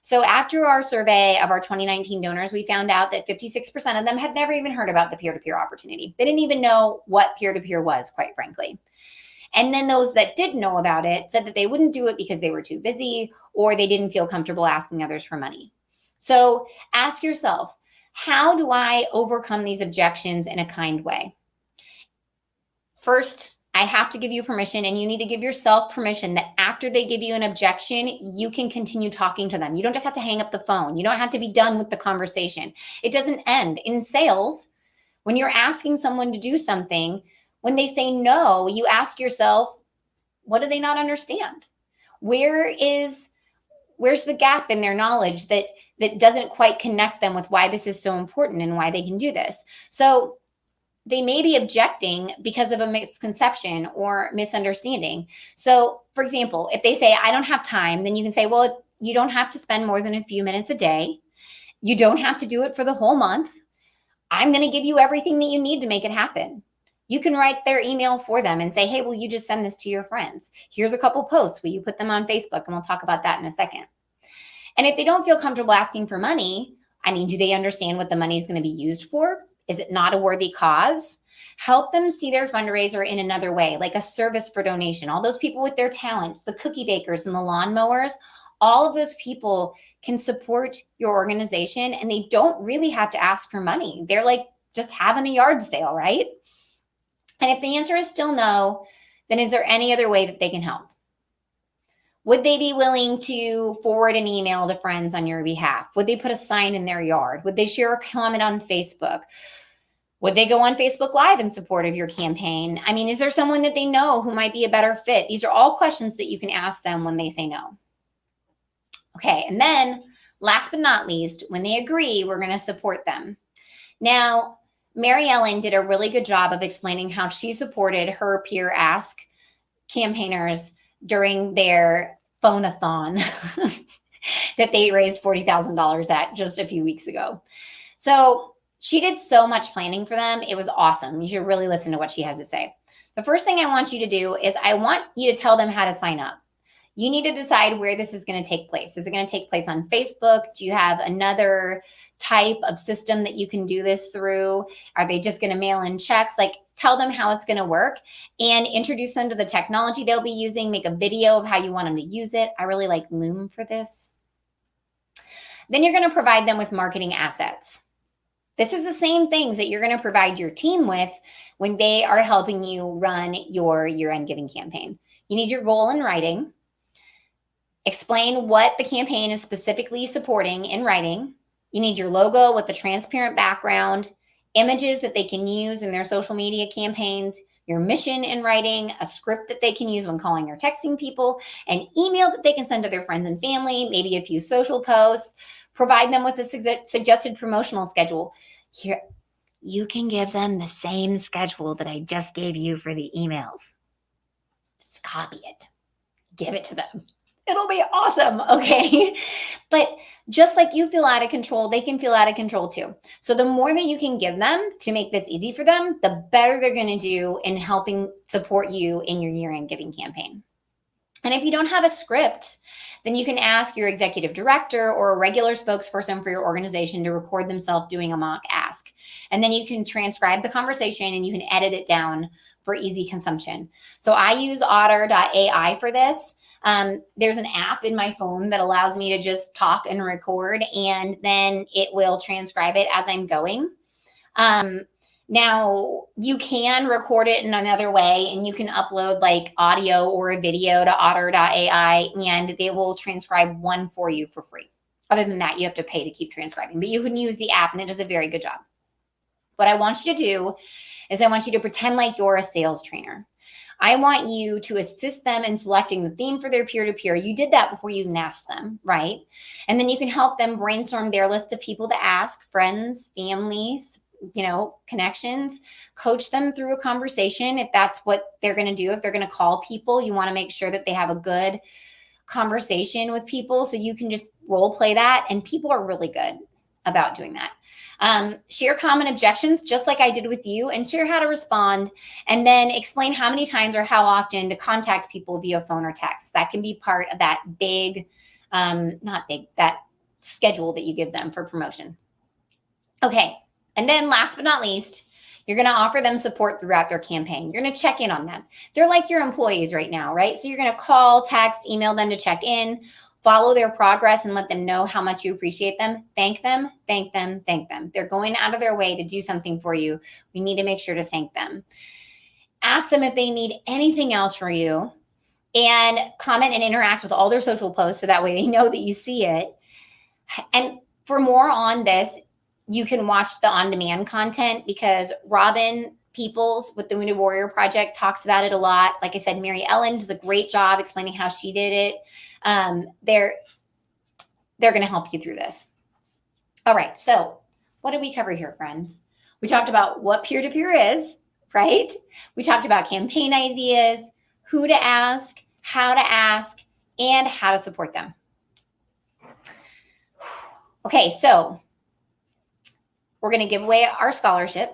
So after our survey of our 2019 donors, we found out that 56% of them had never even heard about the peer-to-peer opportunity. They didn't even know what peer-to-peer was, quite frankly. And then those that did know about it said that they wouldn't do it because they were too busy or they didn't feel comfortable asking others for money. So ask yourself, how do I overcome these objections in a kind way? First, I have to give you permission, and you need to give yourself permission that after they give you an objection, you can continue talking to them. You don't just have to hang up the phone. You don't have to be done with the conversation. It doesn't end. In sales, when you're asking someone to do something, when they say no, you ask yourself, what do they not understand? Where's the gap in their knowledge that doesn't quite connect them with why this is so important and why they can do this? So they may be objecting because of a misconception or misunderstanding. So, for example, if they say, I don't have time, then you can say, well, you don't have to spend more than a few minutes a day. You don't have to do it for the whole month. I'm going to give you everything that you need to make it happen. You can write their email for them and say, hey, will you just send this to your friends? Here's a couple posts. Will you put them on Facebook? And we'll talk about that in a second. And if they don't feel comfortable asking for money, do they understand what the money is going to be used for? Is it not a worthy cause? Help them see their fundraiser in another way, like a service for donation. All those people with their talents, the cookie bakers and the lawnmowers, all of those people can support your organization, and they don't really have to ask for money. They're like just having a yard sale, right? And if the answer is still no, then is there any other way that they can help? Would they be willing to forward an email to friends on your behalf? Would they put a sign in their yard? Would they share a comment on Facebook? Would they go on Facebook Live in support of your campaign? Is there someone that they know who might be a better fit? These are all questions that you can ask them when they say no. Okay, and then last but not least, when they agree, we're going to support them. Now, Mary Ellen did a really good job of explaining how she supported her Peer Ask campaigners during their phone-a-thon that they raised $40,000 at just a few weeks ago. So she did so much planning for them. It was awesome. You should really listen to what she has to say. The first thing I want you to do is I want you to tell them how to sign up. You need to decide where this is going to take place. Is it going to take place on Facebook? Do you have another type of system that you can do this through? Are they just going to mail in checks? Tell them how it's going to work and introduce them to the technology they'll be using. Make a video of how you want them to use it. I really like Loom for this. Then you're going to provide them with marketing assets. This is the same things that you're going to provide your team with when they are helping you run your year-end giving campaign. You need your goal in writing. Explain what the campaign is specifically supporting in writing. You need your logo with a transparent background, images that they can use in their social media campaigns, your mission in writing, a script that they can use when calling or texting people, an email that they can send to their friends and family, maybe a few social posts. Provide them with a suggested promotional schedule. Here, you can give them the same schedule that I just gave you for the emails. Just copy it. Give it to them. It'll be awesome, okay? But just like you feel out of control, they can feel out of control too. So the more that you can give them to make this easy for them, the better they're going to do in helping support you in your year-end giving campaign. And if you don't have a script, then you can ask your executive director or a regular spokesperson for your organization to record themselves doing a mock ask. And then you can transcribe the conversation and you can edit it down for easy consumption. So I use otter.ai for this. There's an app in my phone that allows me to just talk and record, and then it will transcribe it as I'm going. Now you can record it in another way, and you can upload like audio or a video to otter.ai, and they will transcribe one for you for free. Other than that, you have to pay to keep transcribing, but you can use the app and it does a very good job. What I want you to do is I want you to pretend like you're a sales trainer. I want you to assist them in selecting the theme for their peer-to-peer. You did that before you even asked them, right? And then you can help them brainstorm their list of people to ask, friends, families, connections, coach them through a conversation. If that's what they're going to do, if they're going to call people, you want to make sure that they have a good conversation with people. So you can just role play that. And people are really good about doing that. Share common objections, just like I did with you, and share how to respond, and then explain how many times or how often to contact people via phone or text. That can be part of that that schedule that you give them for promotion. Okay. And then last but not least, you're going to offer them support throughout their campaign. You're going to check in on them. They're like your employees right now, right? So you're going to call, text, email them to check in, follow their progress, and let them know how much you appreciate them. Thank them, thank them, thank them. They're going out of their way to do something for you. We need to make sure to thank them. Ask them if they need anything else from you, and comment and interact with all their social posts so that way they know that you see it. And for more on this, you can watch the on-demand content, because Robin Peoples with the Wounded Warrior Project talks about it a lot. Like I said, Mary Ellen does a great job explaining how she did it. They're going to help you through this. All right. So what did we cover here, friends? We talked about what peer-to-peer is, right? We talked about campaign ideas, who to ask, and how to support them. Okay. So we're going to give away our scholarship.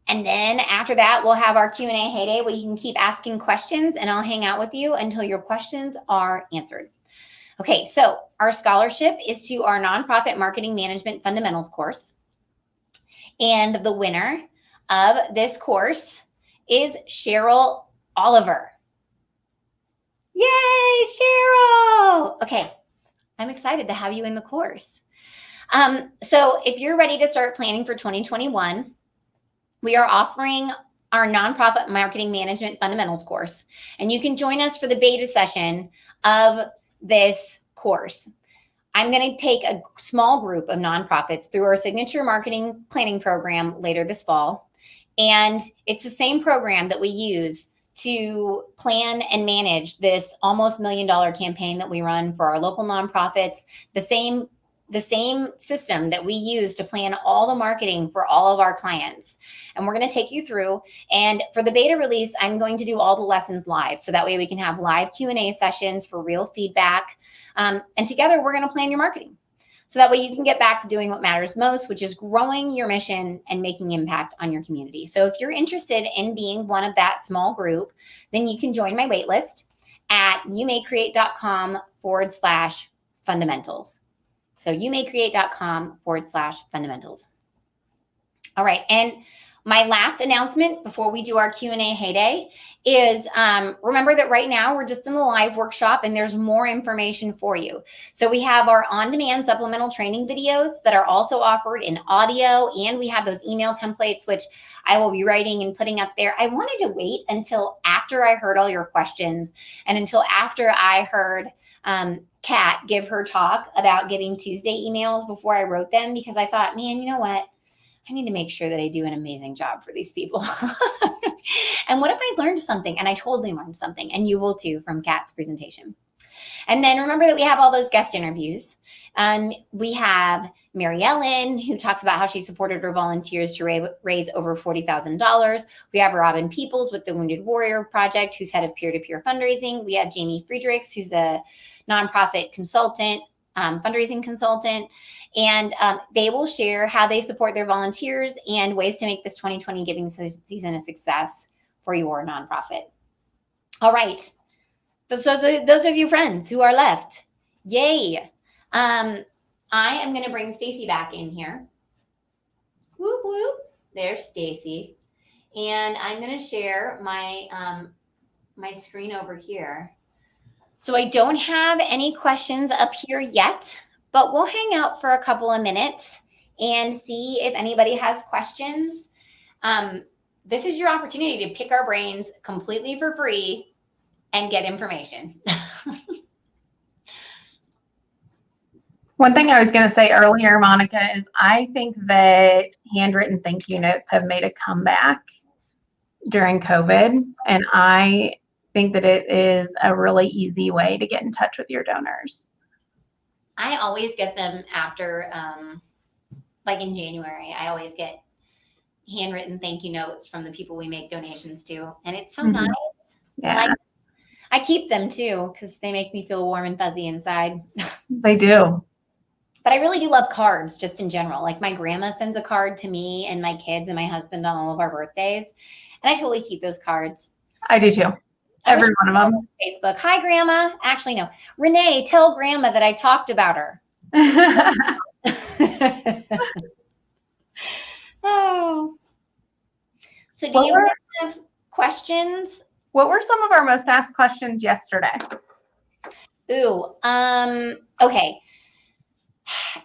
And then after that, we'll have our Q&A heyday where you can keep asking questions, and I'll hang out with you until your questions are answered. Okay, so our scholarship is to our Nonprofit Marketing Management Fundamentals course. And the winner of this course is Cheryl Oliver. Yay, Cheryl! Okay, I'm excited to have you in the course. So if you're ready to start planning for 2021, we are offering our Nonprofit Marketing Management Fundamentals course, and you can join us for the beta session of this course. I'm going to take a small group of nonprofits through our signature marketing planning program later this fall, and it's the same program that we use to plan and manage this almost $1 million campaign that we run for our local nonprofits. The same system that we use to plan all the marketing for all of our clients. And we're going to take you through. And for the beta release, I'm going to do all the lessons live. So that way we can have live Q&A sessions for real feedback. And together we're going to plan your marketing. So that way you can get back to doing what matters most, which is growing your mission and making impact on your community. So if you're interested in being one of that small group, then you can join my waitlist at youmaycreate.com/fundamentals. So youmaycreate.com/fundamentals. All right. And my last announcement before we do our Q&A heyday is remember that right now we're just in the live workshop and there's more information for you. So we have our on-demand supplemental training videos that are also offered in audio, and we have those email templates, which I will be writing and putting up there. I wanted to wait until after I heard all your questions and until after I heard Kat give her talk about Giving Tuesday emails before I wrote them, because I thought, man, you know what? I need to make sure that I do an amazing job for these people. And what if I learned something? And I totally learned something, and you will too from Kat's presentation. And then remember that we have all those guest interviews. We have Mary Ellen, who talks about how she supported her volunteers to raise over $40,000. We have Robin Peoples with the Wounded Warrior Project, who's head of peer-to-peer fundraising. We have Jamie Friedrichs, who's a nonprofit consultant, fundraising consultant. And they will share how they support their volunteers and ways to make this 2020 giving season a success for your nonprofit. All right. So those of you friends who are left, yay. I am going to bring Stacy back in here. Whoop, whoop. There's Stacy. And I'm going to share my, my screen over here. So I don't have any questions up here yet, but we'll hang out for a couple of minutes and see if anybody has questions. This is your opportunity to pick our brains completely for free and get information. One thing I was going to say earlier, Monica, is I think that handwritten thank you notes have made a comeback during COVID. And I think that it is a really easy way to get in touch with your donors. I always get them after, like in January, I always get handwritten thank you notes from the people we make donations to. And it's so nice. Yeah, I keep them too because they make me feel warm and fuzzy inside. they do. But I really do love cards just in general. Like my grandma sends a card to me and my kids and my husband on all of our birthdays. And I totally keep those cards. I do too. Every one of them. Facebook. Hi, Grandma. Actually, no. Renee, tell Grandma that I talked about her. Oh. So do you have questions? What were some of our most asked questions yesterday? Ooh, okay.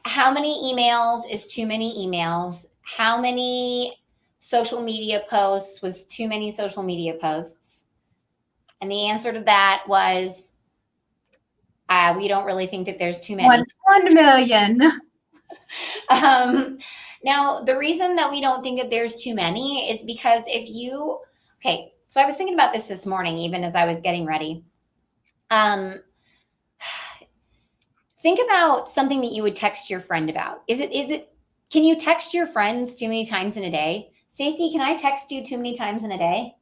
How many emails is too many emails? How many social media posts was too many social media posts? And the answer to that was, we don't really think that there's too many. 1 million. Now, the reason that we don't think that there's too many is because okay, so I was thinking about this morning, even as I was getting ready. Think about something that you would text your friend about. Can you text your friends too many times in a day? Stacey, can I text you too many times in a day?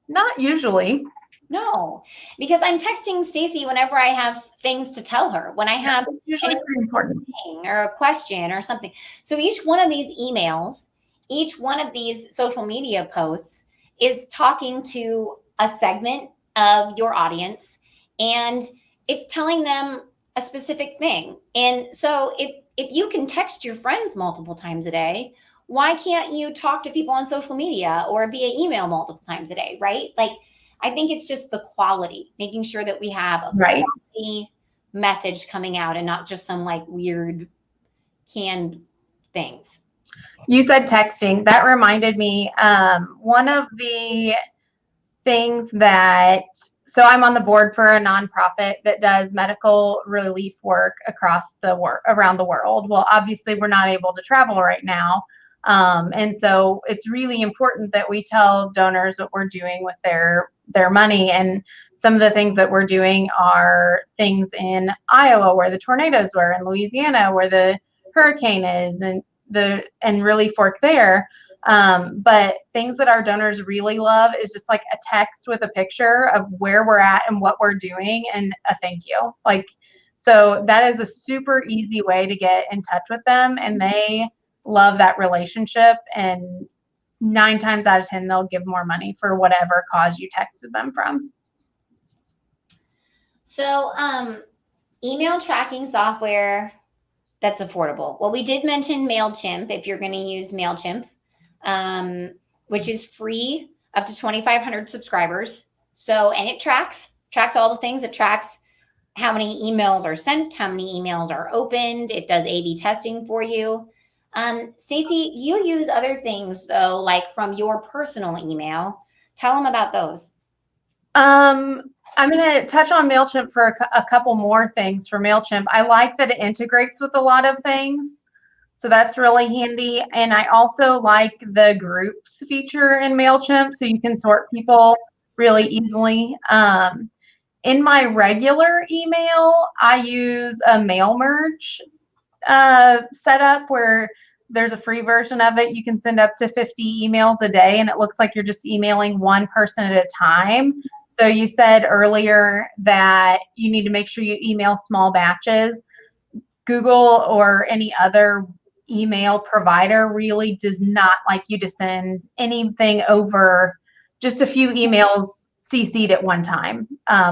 Not usually. No, because I'm texting Stacey whenever I have things to tell her, when I have usually pretty important thing or a question or something. So each one of these emails, each one of these social media posts is talking to a segment of your audience, and it's telling them a specific thing. And so if you can text your friends multiple times a day, why can't you talk to people on social media or via email multiple times a day, right? Like, I think it's just the quality, making sure that we have a quality message coming out and not just some like weird canned things. You said texting. That reminded me, one of the things so I'm on the board for a nonprofit that does medical relief work around the world. Well, obviously we're not able to travel right now. And so it's really important that we tell donors what we're doing with their money. And some of the things that we're doing are things in Iowa where the tornadoes were, in Louisiana where the hurricane is, and Relief work there. But things that our donors really love is just like a text with a picture of where we're at and what we're doing and a thank you. So that is a super easy way to get in touch with them, and they love that relationship. And 9 times out of 10, they'll give more money for whatever cause you texted them from. So, email tracking software that's affordable. Well, we did mention MailChimp if you're going to use MailChimp, which is free up to 2,500 subscribers. So, and it tracks all the things. It tracks how many emails are sent, how many emails are opened. It does A/B testing for you. Stacey, you use other things though, like from your personal email. Tell them about those. I'm going to touch on MailChimp for a couple more things for MailChimp. I like that it integrates with a lot of things. So that's really handy. And I also like the groups feature in MailChimp, so you can sort people really easily. In my regular email, I use a mail merge setup where there's a free version of it. You can send up to 50 emails a day, and it looks like you're just emailing one person at a time. So you said earlier that you need to make sure you email small batches. Google or any other email provider really does not like you to send anything over just a few emails CC'd at one time,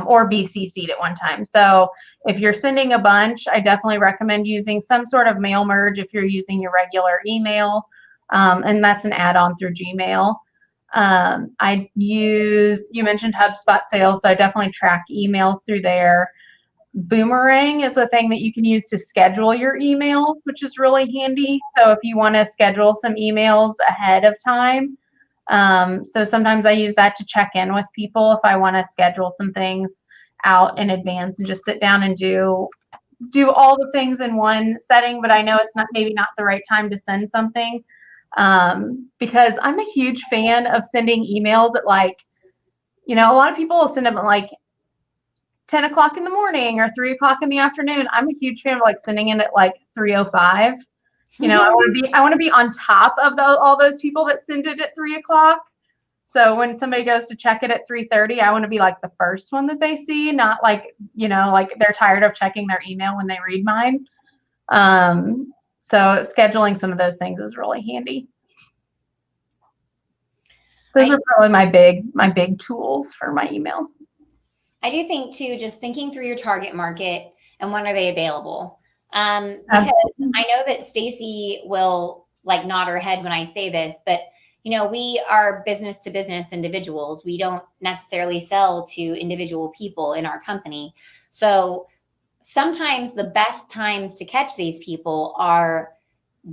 or be CC'd at one time. So if you're sending a bunch, I definitely recommend using some sort of mail merge if you're using your regular email, and that's an add-on through Gmail. You mentioned HubSpot sales, so I definitely track emails through there. Boomerang is a thing that you can use to schedule your emails, which is really handy. So if you want to schedule some emails ahead of time, so sometimes I use that to check in with people if I want to schedule some things out in advance and just sit down and do all the things in one setting, but I know it's maybe not the right time to send something. Because I'm a huge fan of sending emails at a lot of people will send them at 10 o'clock in the morning or 3 o'clock in the afternoon. I'm a huge fan of sending it at 3:05. I want to be on top of all those people that send it at 3 o'clock. So when somebody goes to check it at 3:30, I want to be the first one that they see, not they're tired of checking their email when they read mine. So scheduling some of those things is really handy. Those are probably my big tools for my email. I do think too, just thinking through your target market and when are they available. Because I know that Stacy will nod her head when I say this, but we are business to business individuals. We don't necessarily sell to individual people in our company. So sometimes the best times to catch these people are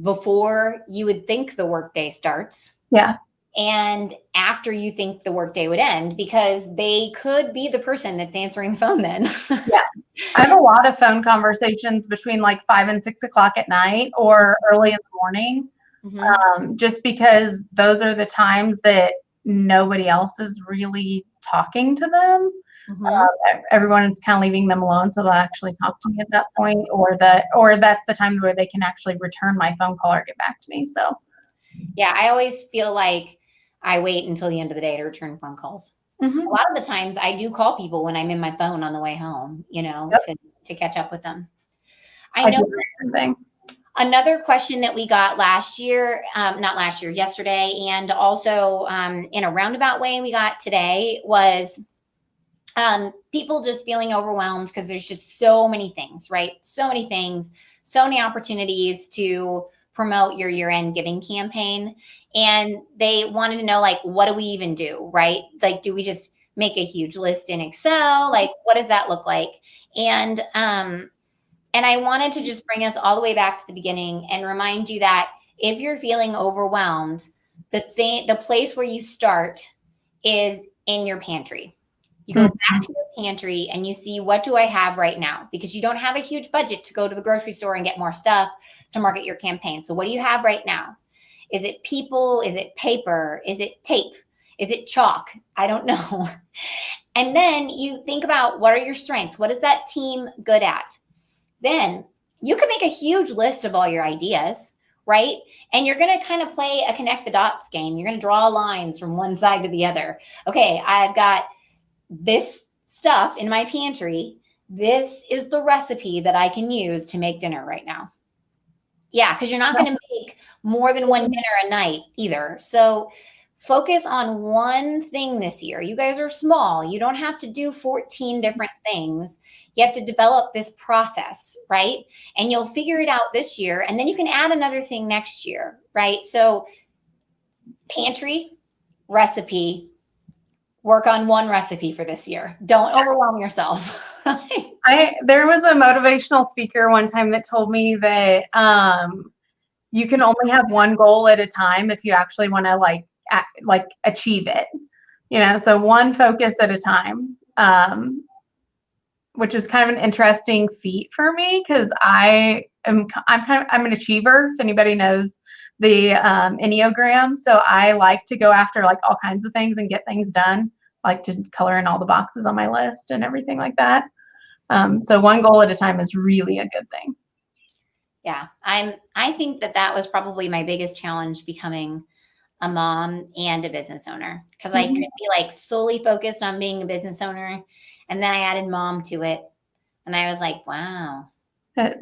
before you would think the workday starts. Yeah. And after you think the workday would end, because they could be the person that's answering the phone then. Yeah. I have a lot of phone conversations between 5 and 6 o'clock at night or early in the morning. Mm-hmm. Just because those are the times that nobody else is really talking to them. Mm-hmm. Everyone is kind of leaving them alone, so they'll actually talk to me at that point, or that's the time where they can actually return my phone call or get back to me. So yeah, I always feel like I wait until the end of the day to return phone calls. Mm-hmm. A lot of the times I do call people when I'm in my phone on the way home, Yep. to catch up with them. I know do the same thing. Another question that we got yesterday, and also in a roundabout way we got today was people just feeling overwhelmed because there's just so many things, right? So many things, so many opportunities to promote your year-end giving campaign. And they wanted to know, what do we even do, right? Do we just make a huge list in Excel? What does that look like? And I wanted to just bring us all the way back to the beginning and remind you that if you're feeling overwhelmed, the place where you start is in your pantry. You go back to your pantry and you see, what do I have right now? Because you don't have a huge budget to go to the grocery store and get more stuff to market your campaign. So what do you have right now? Is it people? Is it paper? Is it tape? Is it chalk? I don't know. And then you think about, what are your strengths? What is that team good at? Then you can make a huge list of all your ideas, right? And you're going to kind of play a connect the dots game. You're going to draw lines from one side to the other. Okay, I've got this stuff in my pantry. This is the recipe that I can use to make dinner right now. Yeah, because you're not going to make more than one dinner a night either. So focus on one thing this year. You guys are small. You don't have to do 14 different things. You have to develop this process, right? And you'll figure it out this year, and then you can add another thing next year, right? So pantry, recipe, work on one recipe for this year. Don't overwhelm yourself. There was a motivational speaker one time that told me that you can only have one goal at a time if you actually want to achieve it. So one focus at a time, which is kind of an interesting feat for me because I'm an achiever. If anybody knows the Enneagram, so I like to go after all kinds of things and get things done. I like to color in all the boxes on my list and everything like that. So one goal at a time is really a good thing. Yeah, I think that was probably my biggest challenge, becoming a mom and a business owner, because I could be solely focused on being a business owner, and then I added mom to it, and I was like, wow, this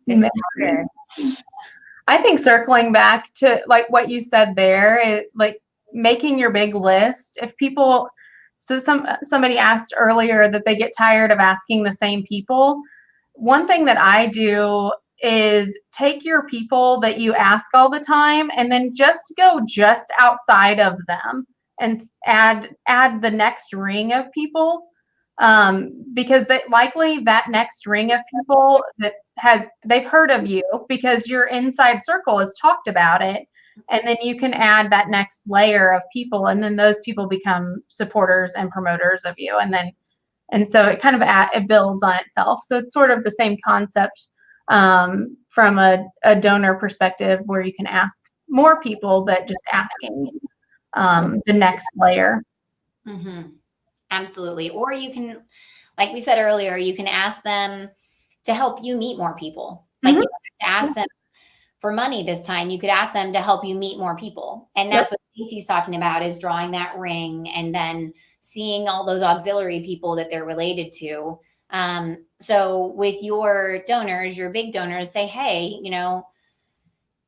is harder. I think circling back to what you said there, making your big list. If people, somebody asked earlier that they get tired of asking the same people. One thing that I do is take your people that you ask all the time and then just go outside of them and add the next ring of people. because likely that next ring of people they've heard of you because your inside circle has talked about it. And then you can add that next layer of people, and then those people become supporters and promoters of you. And so it kind of it builds on itself. So it's sort of the same concept from a donor perspective, where you can ask more people, but just asking the next layer. Mm-hmm. Absolutely. Or you can, like we said earlier, you can ask them to help you meet more people. Like you don't have to ask them for money this time. You could ask them to help you meet more people. And that's what Casey's talking about, is drawing that ring and then seeing all those auxiliary people that they're related to. So with your donors, your big donors, say, hey, you know,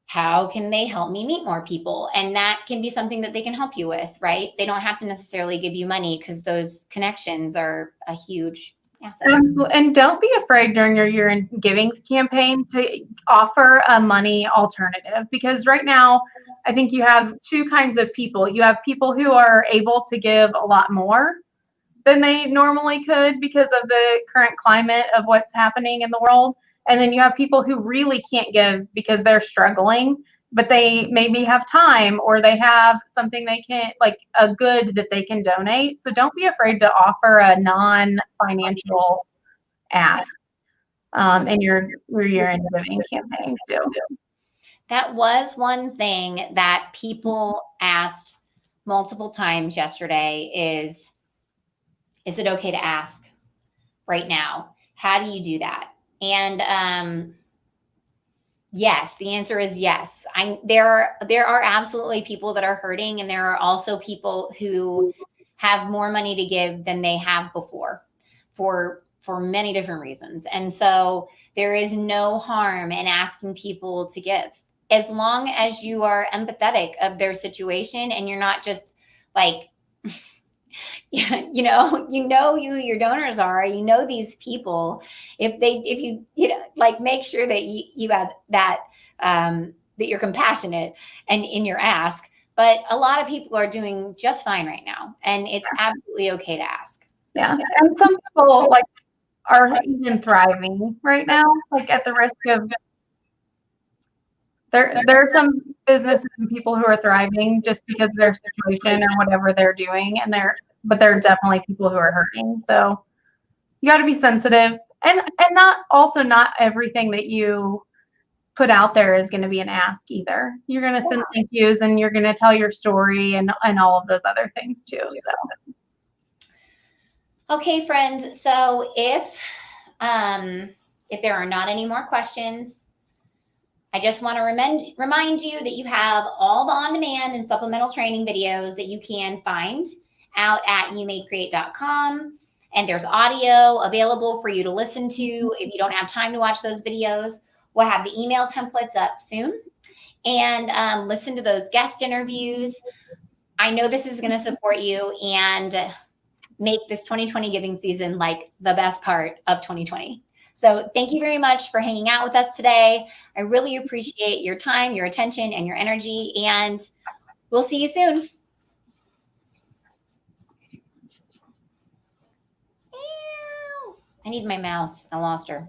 how can they help me meet more people? And that can be something that they can help you with, right? They don't have to necessarily give you money, because those connections are a huge asset. And don't be afraid during your year-end giving campaign to offer a money alternative, because right now I think you have two kinds of people. You have people who are able to give a lot more than they normally could because of the current climate of what's happening in the world. And then you have people who really can't give because they're struggling, but they maybe have time, or they have something they can, like a good that they can donate. So don't be afraid to offer a non-financial ask in your year-end giving campaign too. That was one thing that people asked multiple times yesterday is it okay to ask right now? How do you do that? And yes, the answer is yes. There are absolutely people that are hurting, and there are also people who have more money to give than they have before for many different reasons. And so there is no harm in asking people to give, as long as you are empathetic of their situation and you're not just like, you know who your donors are, you know these people. If you like, make sure that you have that that you're compassionate and in your ask. But a lot of people are doing just fine right now, and it's absolutely okay to ask. Yeah, and some people like are even thriving right now, like at the risk of there are some businesses and people who are thriving just because of their situation or whatever they're doing, but there are definitely people who are hurting. So you got to be sensitive, and not everything that you put out there is going to be an ask either. You're going to send thank yous, and you're going to tell your story and all of those other things too. So okay, friends. So if there are not any more questions, I just want to remind you that you have all the on-demand and supplemental training videos that you can find out at youmaycreate.com. And there's audio available for you to listen to if you don't have time to watch those videos. We'll have the email templates up soon. And listen to those guest interviews. I know this is going to support you and make this 2020 giving season like the best part of 2020. So thank you very much for hanging out with us today. I really appreciate your time, your attention, and your energy. And we'll see you soon. I need my mouse. I lost her.